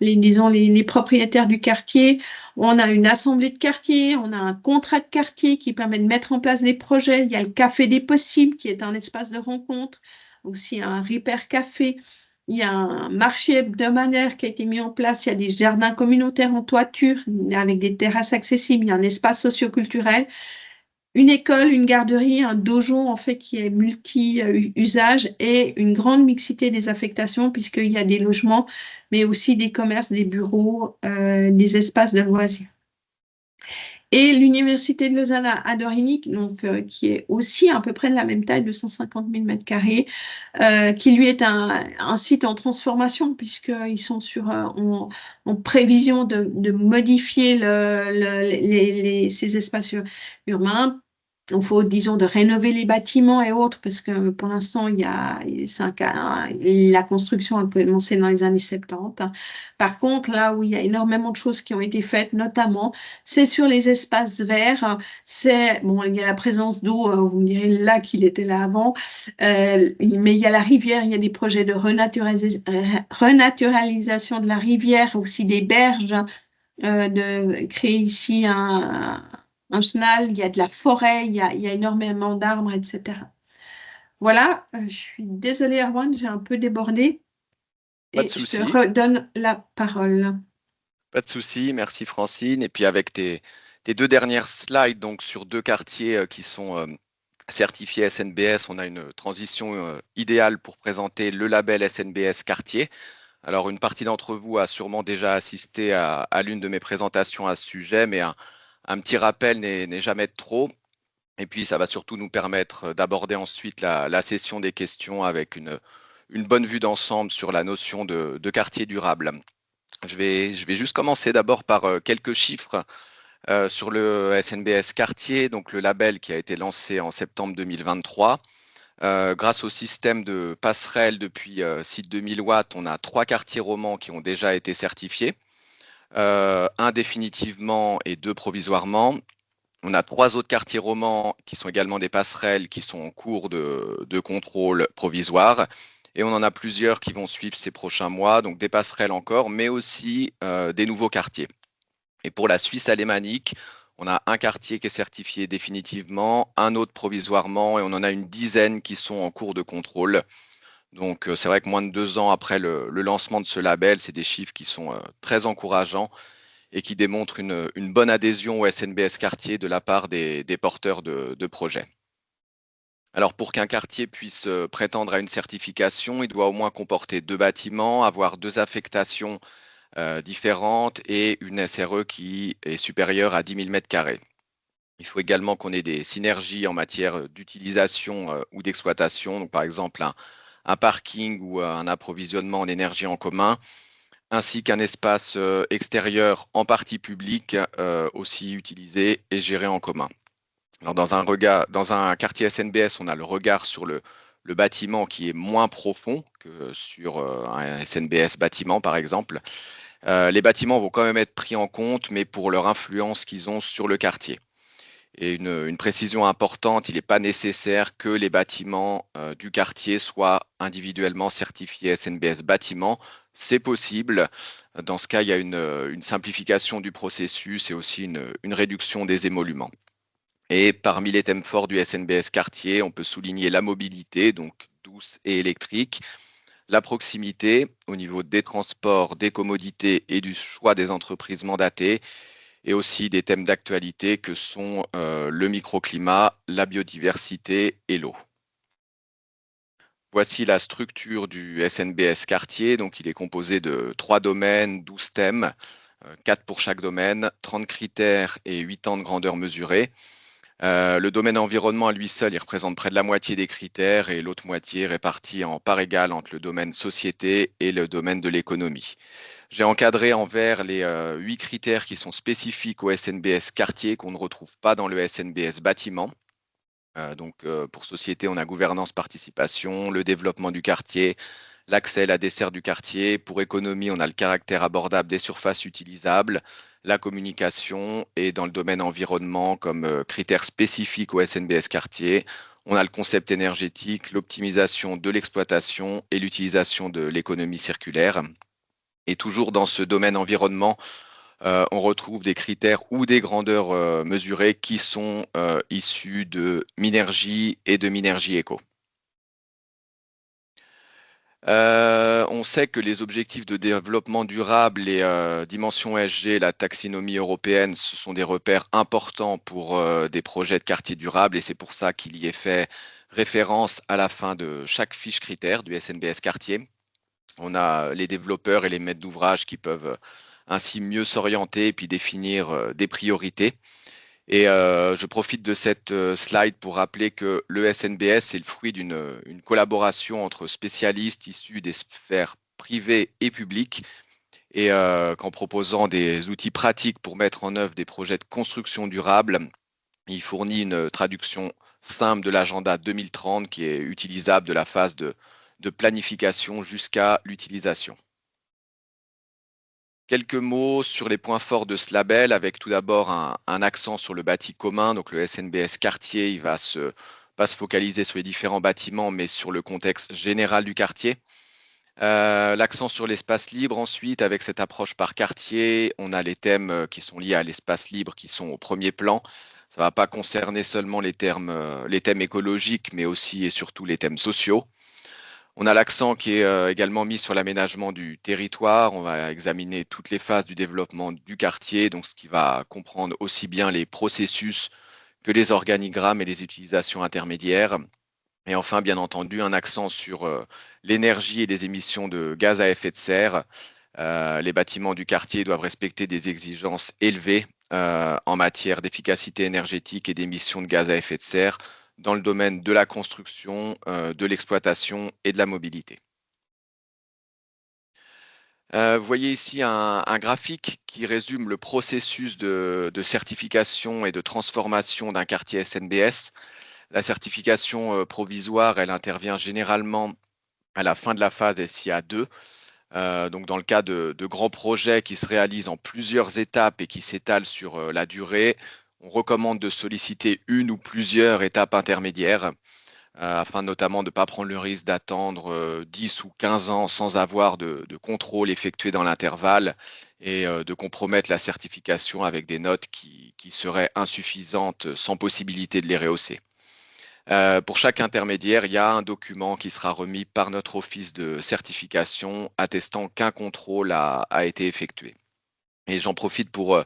disons, les propriétaires du quartier. On a une assemblée de quartier, on a un contrat de quartier qui permet de mettre en place des projets. Il y a le Café des Possibles qui est un espace de rencontre, aussi un Repair Café. Il y a un marché hebdomadaire qui a été mis en place. Il y a des jardins communautaires en toiture avec des terrasses accessibles. Il y a un espace socioculturel, une école, une garderie, un dojo en fait qui est multi-usage et une grande mixité des affectations puisqu'il y a des logements, mais aussi des commerces, des bureaux, des espaces de loisirs. Et l'Université de Lausanne à Dorigny, donc, qui est aussi à peu près de la même taille, de 150 000 mètres carrés, qui lui est un site en transformation, puisqu'ils sont en prévision de modifier ces espaces urbains. Il faut, disons, de rénover les bâtiments et autres, parce que pour l'instant, la construction a commencé dans les années 70. Par contre, là où il y a énormément de choses qui ont été faites, notamment, c'est sur les espaces verts. Bon, il y a la présence d'eau, vous me direz là qu'il était là avant, mais il y a la rivière, il y a des projets de renaturalisation de la rivière, aussi des berges, de créer ici un chenal, il y a de la forêt, il y a énormément d'arbres, etc. Voilà, je suis désolée, Erwan, j'ai un peu débordé Pas de et je te souci, redonne la parole. pas de souci. Merci Francine. Et puis avec tes deux dernières slides, donc sur deux quartiers qui sont certifiés SNBS, on a une transition idéale pour présenter le label SNBS Quartier. Alors, une partie d'entre vous a sûrement déjà assisté à l'une de mes présentations à ce sujet, mais un petit rappel n'est jamais de trop. Et puis, ça va surtout nous permettre d'aborder ensuite la session des questions avec une bonne vue d'ensemble sur la notion de quartier durable. Je vais juste commencer d'abord par quelques chiffres sur le SNBS Quartier, donc le label qui a été lancé en septembre 2023. Grâce au système de passerelle depuis site de 1000 watts, on a 3 quartiers romans qui ont déjà été certifiés, un définitivement et 2 provisoirement. On a 3 autres quartiers romans qui sont également des passerelles qui sont en cours de contrôle provisoire. Et on en a plusieurs qui vont suivre ces prochains mois, donc des passerelles encore, mais aussi des nouveaux quartiers. Et pour la Suisse alémanique, on a un quartier qui est certifié définitivement, un autre provisoirement, et on en a une dizaine qui sont en cours de contrôle. Donc c'est vrai que moins de 2 ans après le lancement de ce label, c'est des chiffres qui sont très encourageants et qui démontrent une bonne adhésion au SNBS Quartier de la part des porteurs de projets. Alors pour qu'un quartier puisse prétendre à une certification, il doit au moins comporter 2 bâtiments, avoir 2 affectations différentes et une SRE qui est supérieure à 10 000 m². Il faut également qu'on ait des synergies en matière d'utilisation ou d'exploitation, donc par exemple un parking ou un approvisionnement en énergie en commun, ainsi qu'un espace extérieur en partie publique aussi utilisé et géré en commun. Alors dans un quartier SNBS, on a le regard sur le bâtiment qui est moins profond que sur un SNBS bâtiment, par exemple. Les bâtiments vont quand même être pris en compte, mais pour leur influence qu'ils ont sur le quartier. Et une précision importante, il n'est pas nécessaire que les bâtiments du quartier soient individuellement certifiés SNBS bâtiment. C'est possible. Dans ce cas, il y a une simplification du processus et aussi une réduction des émoluments. Et parmi les thèmes forts du SNBS quartier, on peut souligner la mobilité, donc douce et électrique, la proximité au niveau des transports, des commodités et du choix des entreprises mandatées, et aussi des thèmes d'actualité que sont le microclimat, la biodiversité et l'eau. Voici la structure du SNBS quartier. Donc, il est composé de 3 domaines, 12 thèmes, 4 pour chaque domaine, 30 critères et 8 ans de grandeur mesurée. Le domaine environnement à lui seul, il représente près de la moitié des critères et l'autre moitié répartie en part égale entre le domaine société et le domaine de l'économie. J'ai encadré en vert les 8 critères qui sont spécifiques au SNBS quartier qu'on ne retrouve pas dans le SNBS bâtiment. Pour société, on a gouvernance, participation, le développement du quartier, l'accès et la desserte du quartier. Pour économie, on a le caractère abordable des surfaces utilisables, la communication, et dans le domaine environnement, comme critères spécifiques au SNBS quartier, on a le concept énergétique, l'optimisation de l'exploitation et l'utilisation de l'économie circulaire. Et toujours dans ce domaine environnement, on retrouve des critères ou des grandeurs mesurées qui sont issus de Minergie et de Minergie Eco. On sait que les objectifs de développement durable et dimension ESG, la taxinomie européenne, ce sont des repères importants pour des projets de quartier durable, et c'est pour ça qu'il y est fait référence à la fin de chaque fiche critère du SNBS quartier. On a les développeurs et les maîtres d'ouvrage qui peuvent ainsi mieux s'orienter et puis définir des priorités. Et je profite de cette slide pour rappeler que le SNBS est le fruit d'une collaboration entre spécialistes issus des sphères privées et publiques, et qu'en proposant des outils pratiques pour mettre en œuvre des projets de construction durable, il fournit une traduction simple de l'agenda 2030 qui est utilisable de la phase de planification jusqu'à l'utilisation. Quelques mots sur les points forts de ce label, avec tout d'abord un accent sur le bâti commun. Donc le SNBS quartier, il va pas se focaliser sur les différents bâtiments, mais sur le contexte général du quartier. L'accent sur l'espace libre ensuite, avec cette approche par quartier, on a les thèmes qui sont liés à l'espace libre qui sont au premier plan. Ça ne va pas concerner seulement les thèmes écologiques, mais aussi et surtout les thèmes sociaux. On a l'accent qui est également mis sur l'aménagement du territoire. On va examiner toutes les phases du développement du quartier, donc ce qui va comprendre aussi bien les processus que les organigrammes et les utilisations intermédiaires. Et enfin, bien entendu, un accent sur l'énergie et les émissions de gaz à effet de serre. Les bâtiments du quartier doivent respecter des exigences élevées en matière d'efficacité énergétique et d'émissions de gaz à effet de serre dans le domaine de la construction, de l'exploitation et de la mobilité. Vous voyez ici un graphique qui résume le processus de certification et de transformation d'un quartier SNBS. La certification provisoire, elle intervient généralement à la fin de la phase SIA 2. Donc dans le cas de grands projets qui se réalisent en plusieurs étapes et qui s'étalent sur la durée, on recommande de solliciter une ou plusieurs étapes intermédiaires afin notamment de ne pas prendre le risque d'attendre 10 ou 15 ans sans avoir de contrôle effectué dans l'intervalle et de compromettre la certification avec des notes qui seraient insuffisantes sans possibilité de les rehausser. Pour chaque intermédiaire, il y a un document qui sera remis par notre office de certification attestant qu'un contrôle a été effectué. Et j'en profite pour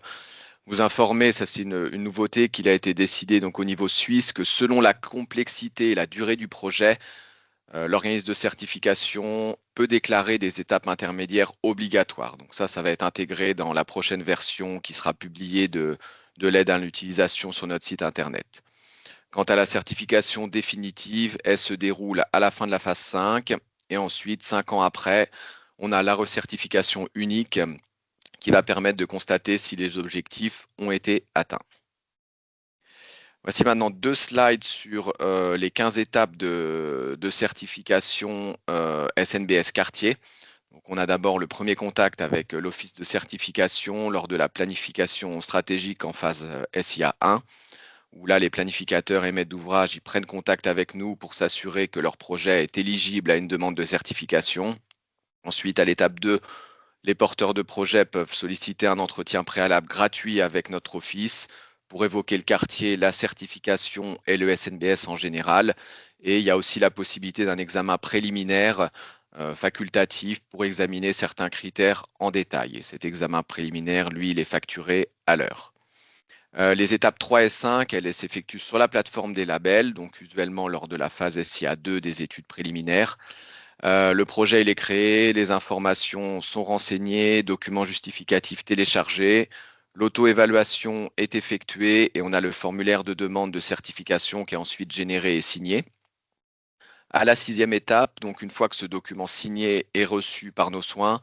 vous informer, ça c'est une nouveauté, qu'il a été décidé donc au niveau suisse que selon la complexité et la durée du projet, l'organisme de certification peut déclarer des étapes intermédiaires obligatoires. Donc ça va être intégré dans la prochaine version qui sera publiée de l'aide à l'utilisation sur notre site internet. Quant à la certification définitive, elle se déroule à la fin de la phase 5 et ensuite, 5 ans après, on a la recertification unique qui va permettre de constater si les objectifs ont été atteints. Voici maintenant 2 slides sur les 15 étapes de certification SNBS quartier. Donc, on a d'abord le premier contact avec l'office de certification lors de la planification stratégique en phase SIA 1, où là, les planificateurs et maîtres d'ouvrage ils prennent contact avec nous pour s'assurer que leur projet est éligible à une demande de certification. Ensuite, à l'étape 2, les porteurs de projet peuvent solliciter un entretien préalable gratuit avec notre office pour évoquer le quartier, la certification et le SNBS en général. Et il y a aussi la possibilité d'un examen préliminaire facultatif pour examiner certains critères en détail. Et cet examen préliminaire, lui, il est facturé à l'heure. Les étapes 3 et 5, elles s'effectuent sur la plateforme des labels, donc usuellement lors de la phase SIA 2 des études préliminaires. Le projet il est créé, les informations sont renseignées, documents justificatifs téléchargés, l'auto-évaluation est effectuée et on a le formulaire de demande de certification qui est ensuite généré et signé. À la 6e étape, donc une fois que ce document signé est reçu par nos soins,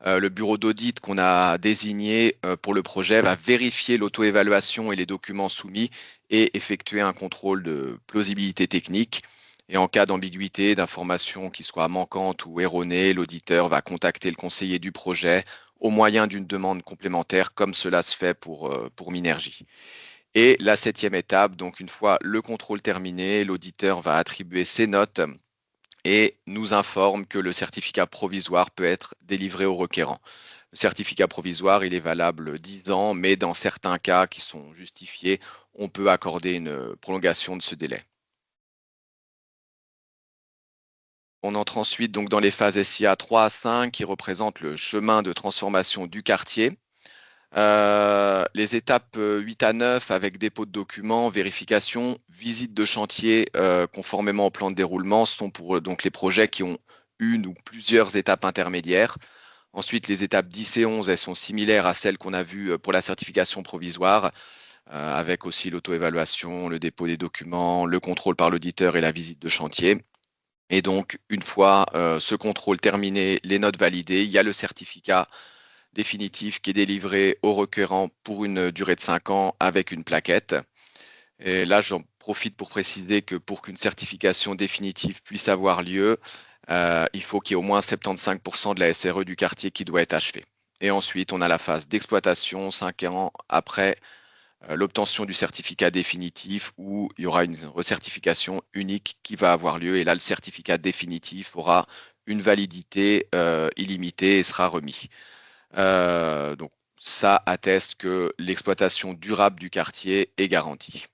le bureau d'audit qu'on a désigné pour le projet va vérifier l'auto-évaluation et les documents soumis et effectuer un contrôle de plausibilité technique. Et en cas d'ambiguïté, d'informations qui soient manquantes ou erronées, l'auditeur va contacter le conseiller du projet au moyen d'une demande complémentaire, comme cela se fait pour Minergie. Et la 7e étape, donc une fois le contrôle terminé, l'auditeur va attribuer ses notes et nous informe que le certificat provisoire peut être délivré au requérant. Le certificat provisoire, il est valable 10 ans, mais dans certains cas qui sont justifiés, on peut accorder une prolongation de ce délai. On entre ensuite donc dans les phases SIA 3 à 5 qui représentent le chemin de transformation du quartier. Les étapes 8 à 9 avec dépôt de documents, vérification, visite de chantier conformément au plan de déroulement sont pour donc les projets qui ont une ou plusieurs étapes intermédiaires. Ensuite, les étapes 10 et 11, elles sont similaires à celles qu'on a vues pour la certification provisoire, avec aussi l'auto-évaluation, le dépôt des documents, le contrôle par l'auditeur et la visite de chantier. Et donc, une fois ce contrôle terminé, les notes validées, il y a le certificat définitif qui est délivré au requérant pour une durée de 5 ans avec une plaquette. Et là, j'en profite pour préciser que pour qu'une certification définitive puisse avoir lieu, il faut qu'il y ait au moins 75% de la SRE du quartier qui doit être achevée. Et ensuite, on a la phase d'exploitation 5 ans après l'obtention du certificat définitif où il y aura une recertification unique qui va avoir lieu. Et là, le certificat définitif aura une validité illimitée et sera remis. Donc, ça atteste que l'exploitation durable du quartier est garantie.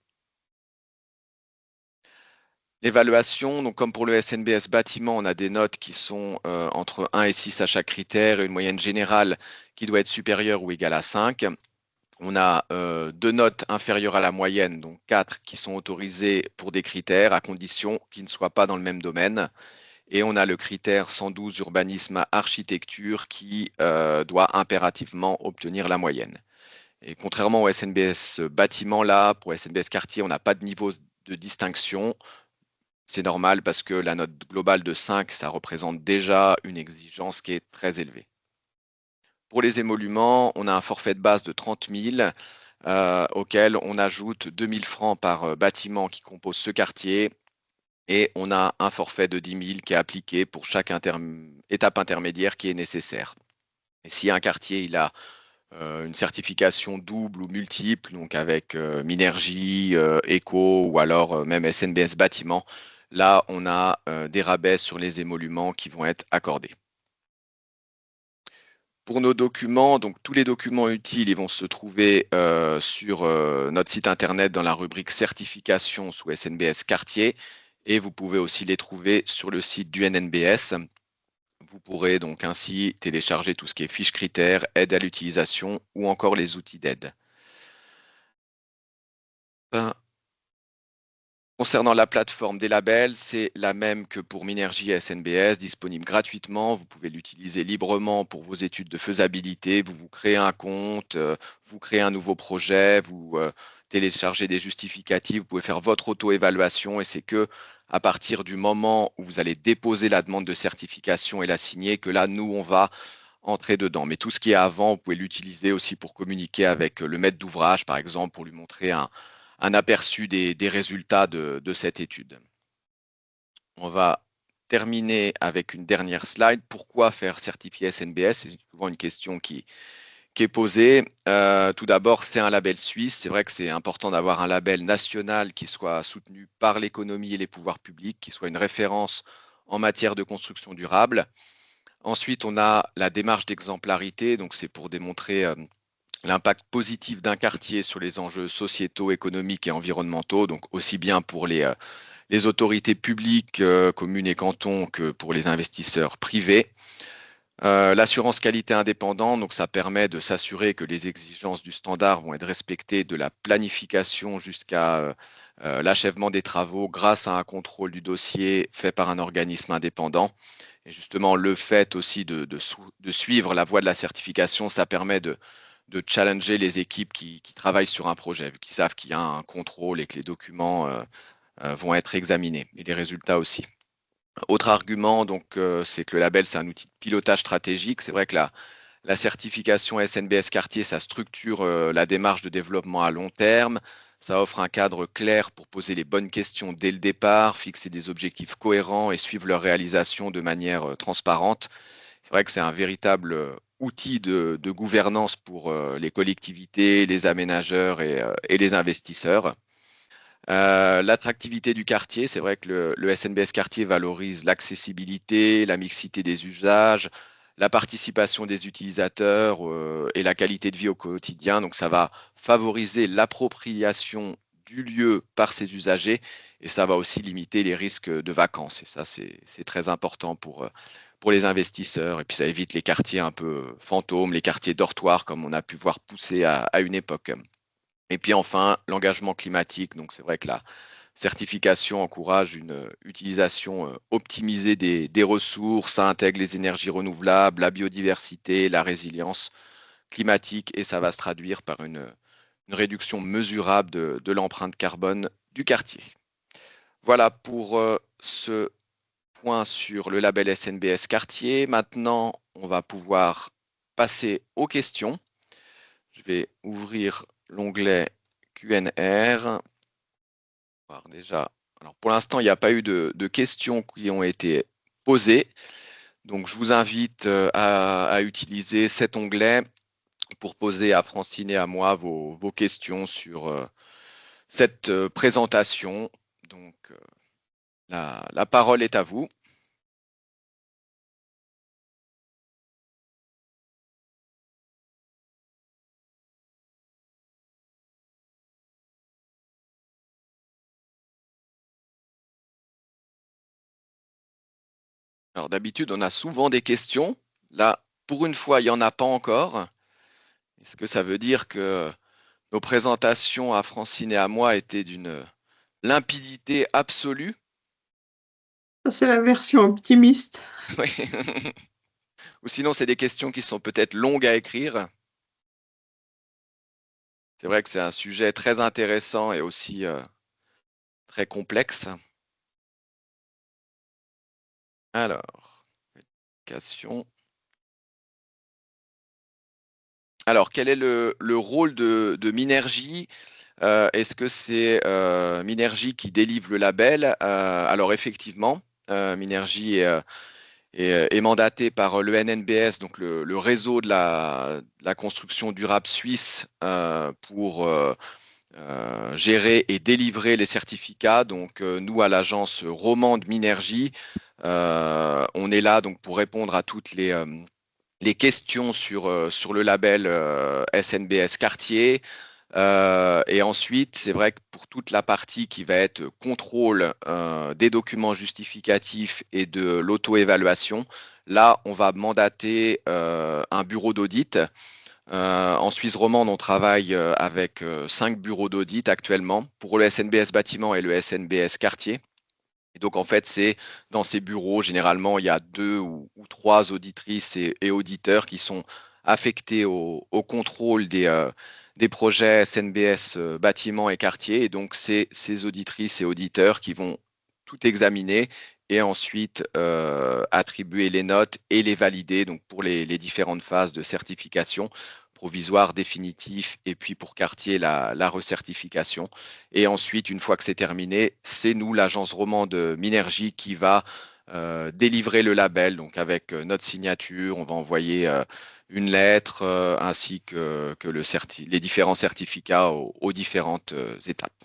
L'évaluation, donc comme pour le SNBS bâtiment, on a des notes qui sont entre 1 et 6 à chaque critère et une moyenne générale qui doit être supérieure ou égale à 5. On a 2 notes inférieures à la moyenne, donc 4 qui sont autorisées pour des critères à condition qu'ils ne soient pas dans le même domaine. Et on a le critère 112 urbanisme architecture qui doit impérativement obtenir la moyenne. Et contrairement au SNBS bâtiment, là, pour SNBS quartier, on n'a pas de niveau de distinction. C'est normal parce que la note globale de 5, ça représente déjà une exigence qui est très élevée. Pour les émoluments, on a un forfait de base de 30 000 auquel on ajoute 2 000 francs par bâtiment qui compose ce quartier et on a un forfait de 10 000 qui est appliqué pour chaque étape intermédiaire qui est nécessaire. Et si un quartier il a une certification double ou multiple, donc avec Minergie, Eco ou alors même SNBS bâtiment, là on a des rabais sur les émoluments qui vont être accordés. Pour nos documents, donc tous les documents utiles, ils vont se trouver sur notre site internet dans la rubrique certification sous SNBS quartier et vous pouvez aussi les trouver sur le site du NNBS. Vous pourrez donc ainsi télécharger tout ce qui est fiches critères, aide à l'utilisation ou encore les outils d'aide. Concernant la plateforme des labels, c'est la même que pour Minergie et SNBS, disponible gratuitement. Vous pouvez l'utiliser librement pour vos études de faisabilité. Vous créez un compte, vous créez un nouveau projet, vous téléchargez des justificatifs, vous pouvez faire votre auto-évaluation et c'est que à partir du moment où vous allez déposer la demande de certification et la signer que là, nous, on va entrer dedans. Mais tout ce qui est avant, vous pouvez l'utiliser aussi pour communiquer avec le maître d'ouvrage, par exemple, pour lui montrer un aperçu des résultats de cette étude. On va terminer avec une dernière slide. Pourquoi faire certifier SNBS? C'est souvent une question qui est posée. Tout d'abord, c'est un label suisse. C'est vrai que c'est important d'avoir un label national qui soit soutenu par l'économie et les pouvoirs publics, qui soit une référence en matière de construction durable. Ensuite, on a la démarche d'exemplarité. Donc, c'est pour démontrer l'impact positif d'un quartier sur les enjeux sociétaux, économiques et environnementaux, donc aussi bien pour les autorités publiques, communes et cantons, que pour les investisseurs privés. L'assurance qualité indépendante, donc ça permet de s'assurer que les exigences du standard vont être respectées de la planification jusqu'à l'achèvement des travaux grâce à un contrôle du dossier fait par un organisme indépendant. Et justement, le fait aussi de suivre la voie de la certification, ça permet de challenger les équipes qui travaillent sur un projet, vu qu'ils savent qu'il y a un contrôle et que les documents vont être examinés, et les résultats aussi. Autre argument, donc, c'est que le label, c'est un outil de pilotage stratégique. C'est vrai que La certification SNBS Quartier, ça structure la démarche de développement à long terme. Ça offre un cadre clair pour poser les bonnes questions dès le départ, fixer des objectifs cohérents et suivre leur réalisation de manière transparente. C'est vrai que c'est un véritable outil de gouvernance pour les collectivités, les aménageurs et les investisseurs. L'attractivité du quartier, c'est vrai que le SNBS Quartier valorise l'accessibilité, la mixité des usages, la participation des utilisateurs et la qualité de vie au quotidien. Donc ça va favoriser l'appropriation du lieu par ses usagers et ça va aussi limiter les risques de vacances. Et ça, c'est très important pour les investisseurs. Et puis ça évite les quartiers un peu fantômes, les quartiers dortoirs comme on a pu voir pousser à une époque. Et puis enfin, l'engagement climatique. Donc c'est vrai que la certification encourage une utilisation optimisée des ressources, ça intègre les énergies renouvelables, la biodiversité, la résilience climatique et ça va se traduire par une réduction mesurable de l'empreinte carbone du quartier. Voilà pour ce point sur le label SNBS Quartier. Maintenant, on va pouvoir passer aux questions. Je vais ouvrir l'onglet Q&R. Voir déjà. Alors pour l'instant, il n'y a pas eu de questions qui ont été posées. Donc je vous invite à utiliser cet onglet pour poser à Francine et à moi vos questions sur cette présentation. Donc la parole est à vous. Alors d'habitude, on a souvent des questions. Là, pour une fois, il n'y en a pas encore. Est-ce que ça veut dire que nos présentations à Francine et à moi étaient d'une limpidité absolue? Ça, c'est la version optimiste. Oui. Ou sinon, c'est des questions qui sont peut-être longues à écrire. C'est vrai que c'est un sujet très intéressant et aussi très complexe. Alors, question. Alors, quel est le rôle de Minergie? Est-ce que c'est Minergie qui délivre le label? Alors, effectivement, Minergie est mandaté par le NNBS, donc le réseau de la construction durable suisse, pour gérer et délivrer les certificats. Donc, nous, à l'agence Romande Minergie, on est là donc pour répondre à toutes les questions sur le label SNBS Quartier. Et ensuite, c'est vrai que pour toute la partie qui va être contrôle des documents justificatifs et de l'auto-évaluation, là, on va mandater un bureau d'audit. En Suisse romande, on travaille avec 5 bureaux d'audit actuellement pour le SNBS bâtiment et le SNBS quartier. Et donc, en fait, c'est dans ces bureaux, généralement, il y a 2 ou 3 auditrices et auditeurs qui sont affectés au contrôle des projets SNBS bâtiment et quartier. Et donc, c'est ces auditrices et auditeurs qui vont tout examiner et ensuite attribuer les notes et les valider donc pour les différentes phases de certification provisoire, définitif, et puis pour quartier, la recertification. Et ensuite, une fois que c'est terminé, c'est nous, l'agence romande Minergie, qui va délivrer le label. Donc avec notre signature, on va envoyer une lettre ainsi que les différents certificats aux différentes étapes.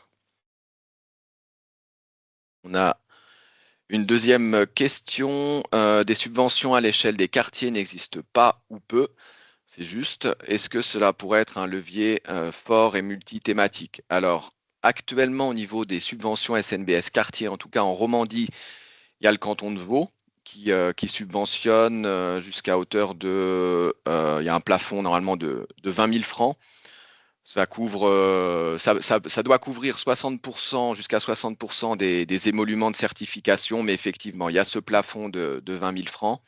On a une deuxième question. Des subventions à l'échelle des quartiers n'existent pas ou peu. C'est juste. Est-ce que cela pourrait être un levier fort et multithématique? Alors, actuellement, au niveau des subventions SNBS quartier, en tout cas en Romandie, il y a le canton de Vaud qui subventionne jusqu'à hauteur il y a un plafond normalement de 20 000 francs. Ça couvre, ça doit couvrir 60%, jusqu'à 60% des émoluments de certification, mais effectivement, il y a ce plafond de 20 000 francs.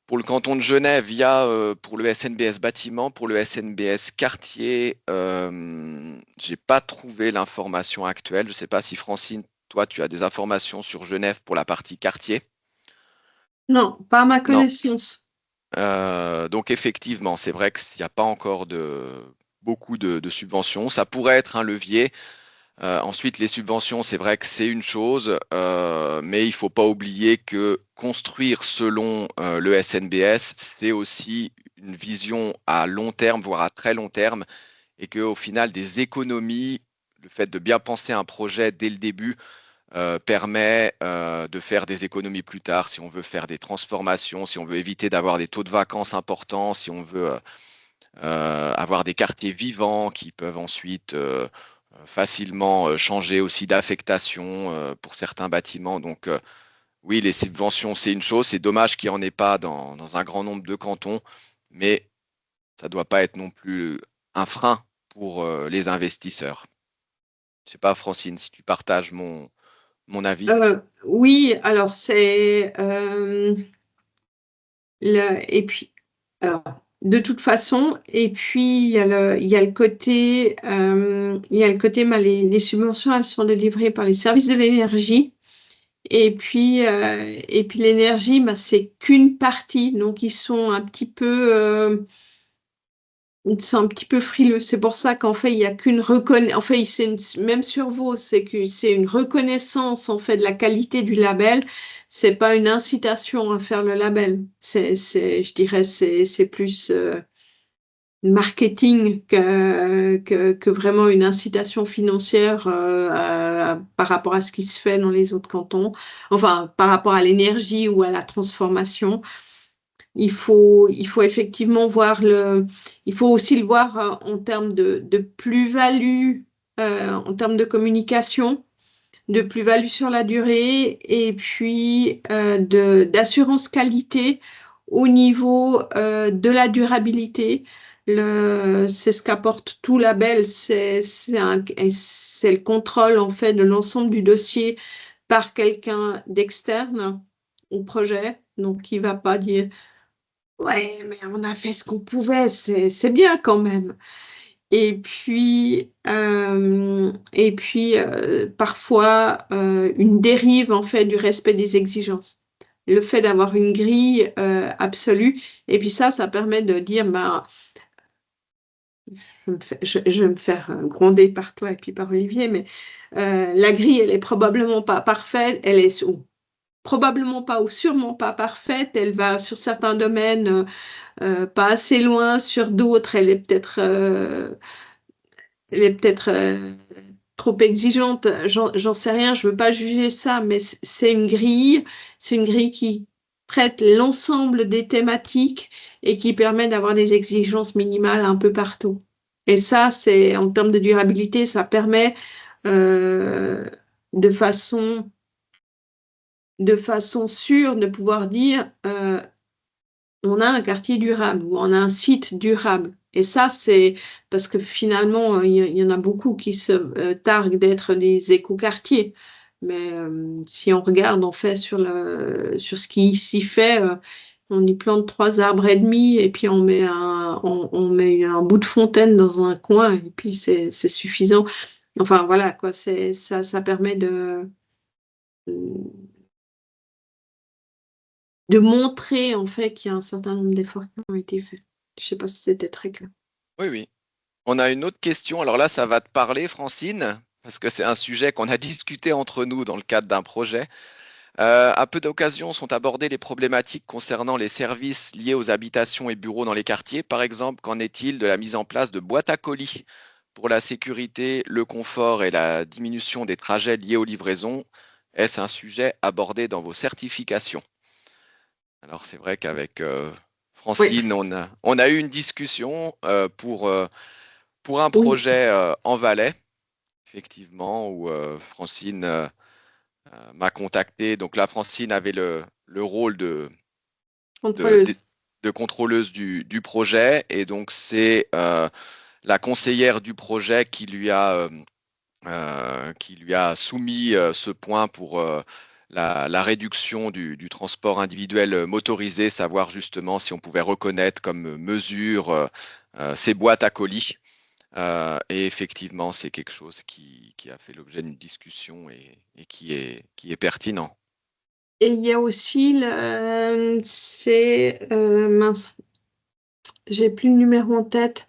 Pour le canton de Genève, il y a pour le SNBS bâtiment, pour le SNBS quartier, j'ai pas trouvé l'information actuelle. Je ne sais pas si Francine, toi, tu as des informations sur Genève pour la partie quartier. Non, pas à ma Non, connaissance. Donc effectivement, c'est vrai qu'il n'y a pas encore beaucoup de subventions. Ça pourrait être un levier. Ensuite, les subventions, c'est vrai que c'est une chose, mais il ne faut pas oublier que construire selon le SNBS, c'est aussi une vision à long terme, voire à très long terme, et qu'au final, des économies, le fait de bien penser un projet dès le début, permet de faire des économies plus tard si on veut faire des transformations, si on veut éviter d'avoir des taux de vacances importants, si on veut avoir des quartiers vivants qui peuvent ensuite facilement changer aussi d'affectation pour certains bâtiments. Donc oui, les subventions, c'est une chose. C'est dommage qu'il n'y en ait pas dans un grand nombre de cantons, mais ça ne doit pas être non plus un frein pour les investisseurs. Je ne sais pas, Francine, si tu partages mon avis. Oui, alors et puis, alors, de toute façon, et puis il y a le côté, les subventions, elles sont délivrées par les services de l'énergie. Et puis l'énergie, bah, c'est qu'une partie. Donc, ils sont un petit peu frileux. C'est pour ça qu'en fait, il y a qu'une reconnaissance. En fait, même sur Vaud, c'est que c'est une reconnaissance en fait de la qualité du label. C'est pas une incitation à faire le label. Je dirais, c'est plus marketing que vraiment une incitation financière par rapport à ce qui se fait dans les autres cantons. Enfin, par rapport à l'énergie ou à la transformation. Il faut effectivement il faut aussi le voir en termes de plus-value, en termes de communication, de plus-value sur la durée et puis d'assurance qualité au niveau de la durabilité. C'est ce qu'apporte tout label, c'est le contrôle en fait de l'ensemble du dossier par quelqu'un d'externe au projet, donc qui va pas dire ouais, mais on a fait ce qu'on pouvait, c'est bien quand même. Et puis parfois une dérive en fait du respect des exigences. Le fait d'avoir une grille absolue. Et puis ça permet de dire, bah, je vais me faire gronder par toi et puis par Olivier, mais la grille, elle est probablement pas parfaite, elle est probablement pas ou sûrement pas parfaite, elle va sur certains domaines pas assez loin, sur d'autres, elle est peut-être trop exigeante. J'en sais rien, je veux pas juger ça, mais c'est une grille qui traite l'ensemble des thématiques et qui permet d'avoir des exigences minimales un peu partout. Et ça, c'est en termes de durabilité, ça permet euh, de façon de façon sûre de pouvoir dire on a un quartier durable ou on a un site durable. Et ça, c'est parce que finalement, il y en a beaucoup qui se targuent d'être des écoquartiers. Mais si on regarde en fait sur ce qui s'y fait, on y plante 3 arbres et demi et puis on met un bout de fontaine dans un coin et puis c'est suffisant. Enfin voilà quoi, ça permet de montrer en fait qu'il y a un certain nombre d'efforts qui ont été faits. Je ne sais pas si c'était très clair. Oui, oui. On a une autre question. Alors là, ça va te parler, Francine, parce que c'est un sujet qu'on a discuté entre nous dans le cadre d'un projet. À peu d'occasions sont abordées les problématiques concernant les services liés aux habitations et bureaux dans les quartiers. Par exemple, qu'en est-il de la mise en place de boîtes à colis pour la sécurité, le confort et la diminution des trajets liés aux livraisons? Est-ce un sujet abordé dans vos certifications? Alors c'est vrai qu'avec Oui, Francine, on a eu une discussion pour un oui, projet en Valais, effectivement, où Francine m'a contacté. Donc là, Francine avait le rôle de, contrôleuse. de contrôleuse du projet. Et donc, c'est la conseillère du projet qui lui a soumis ce point pour la réduction du transport individuel motorisé, savoir justement si on pouvait reconnaître comme mesure ces boîtes à colis. Et effectivement, c'est quelque chose qui a fait l'objet d'une discussion et qui est pertinent. Et il y a aussi, mince, j'ai plus le numéro en tête.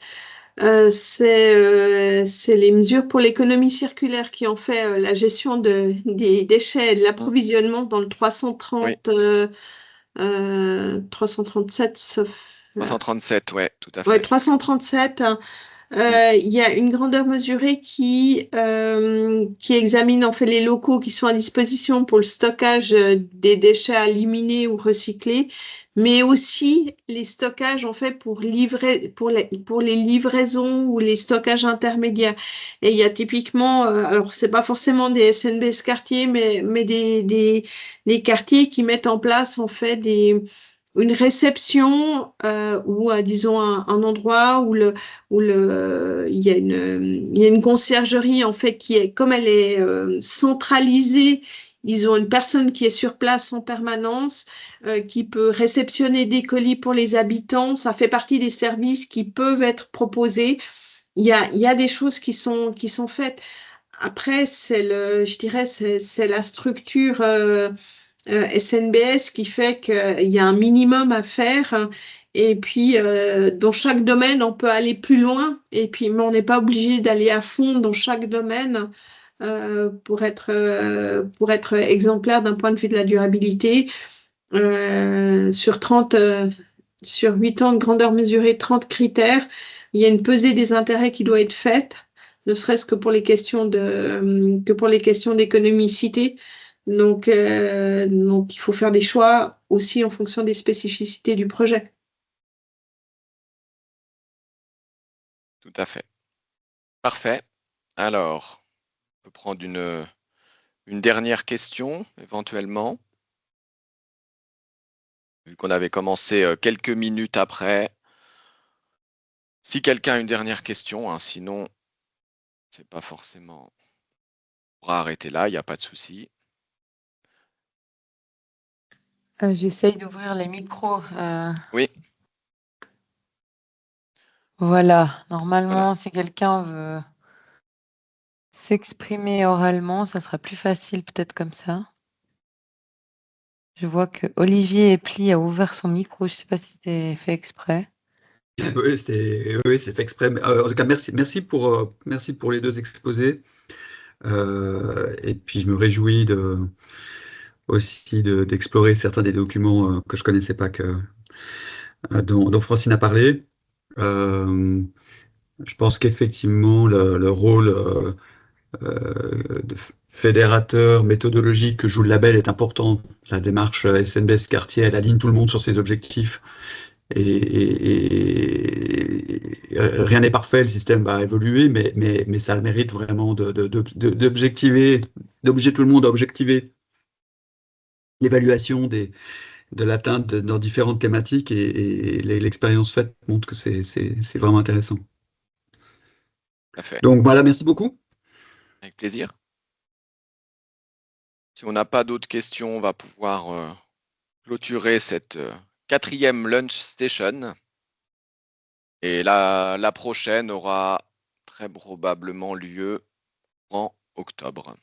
C'est les mesures pour l'économie circulaire qui ont fait la gestion des déchets et de l'approvisionnement dans le 330, Oui, 337, sauf, 337, ouais, tout à ouais, fait. 337. Il y a une grandeur mesurée qui examine en fait les locaux qui sont à disposition pour le stockage des déchets à éliminer ou recycler, mais aussi les stockages en fait pour les livraisons ou les stockages intermédiaires. Et il y a typiquement, alors c'est pas forcément des SNBS quartiers, mais des quartiers qui mettent en place en fait une réception ou disons un endroit il y a une conciergerie en fait qui est, comme elle est centralisée, ils ont une personne qui est sur place en permanence, qui peut réceptionner des colis pour les habitants. Ça fait partie des services qui peuvent être proposés. Il y a des choses qui sont faites. Après, je dirais, c'est la structure SNBS qui fait qu'il y a un minimum à faire. Et puis, dans chaque domaine, on peut aller plus loin. Et puis, mais on n'est pas obligé d'aller à fond dans chaque domaine pour être exemplaire d'un point de vue de la durabilité. Sur 30, sur 8 ans de grandeur mesurée, 30 critères, il y a une pesée des intérêts qui doit être faite, ne serait-ce que pour les questions d'économicité. Donc, il faut faire des choix aussi en fonction des spécificités du projet. Tout à fait. Parfait. Alors, on peut prendre une dernière question, éventuellement. Vu qu'on avait commencé quelques minutes après. Si quelqu'un a une dernière question, hein, sinon, c'est pas forcément. On pourra arrêter là, il n'y a pas de souci. J'essaye d'ouvrir les micros. Oui, Voilà, normalement, voilà. si quelqu'un veut s'exprimer oralement, ça sera plus facile peut-être comme ça. Je vois que Olivier Epli a ouvert son micro, je ne sais pas si c'est fait exprès. Oui, c'est fait exprès. En tout cas, merci pour les deux exposés. Et puis, je me réjouis aussi d'explorer certains des documents que je connaissais pas, dont Francine a parlé. Je pense qu'effectivement, le rôle de fédérateur méthodologique que joue le label est important. La démarche SNBS Quartier, elle aligne tout le monde sur ses objectifs. Et rien n'est parfait, le système va évoluer, mais ça a le mérite vraiment d'obliger tout le monde à objectiver l'évaluation de l'atteinte dans différentes thématiques, et l'expérience faite montre que c'est vraiment intéressant. Tout à fait. Donc voilà, merci beaucoup. Avec plaisir. Si on n'a pas d'autres questions, on va pouvoir clôturer cette 4e lunch session. Et la prochaine aura très probablement lieu en octobre.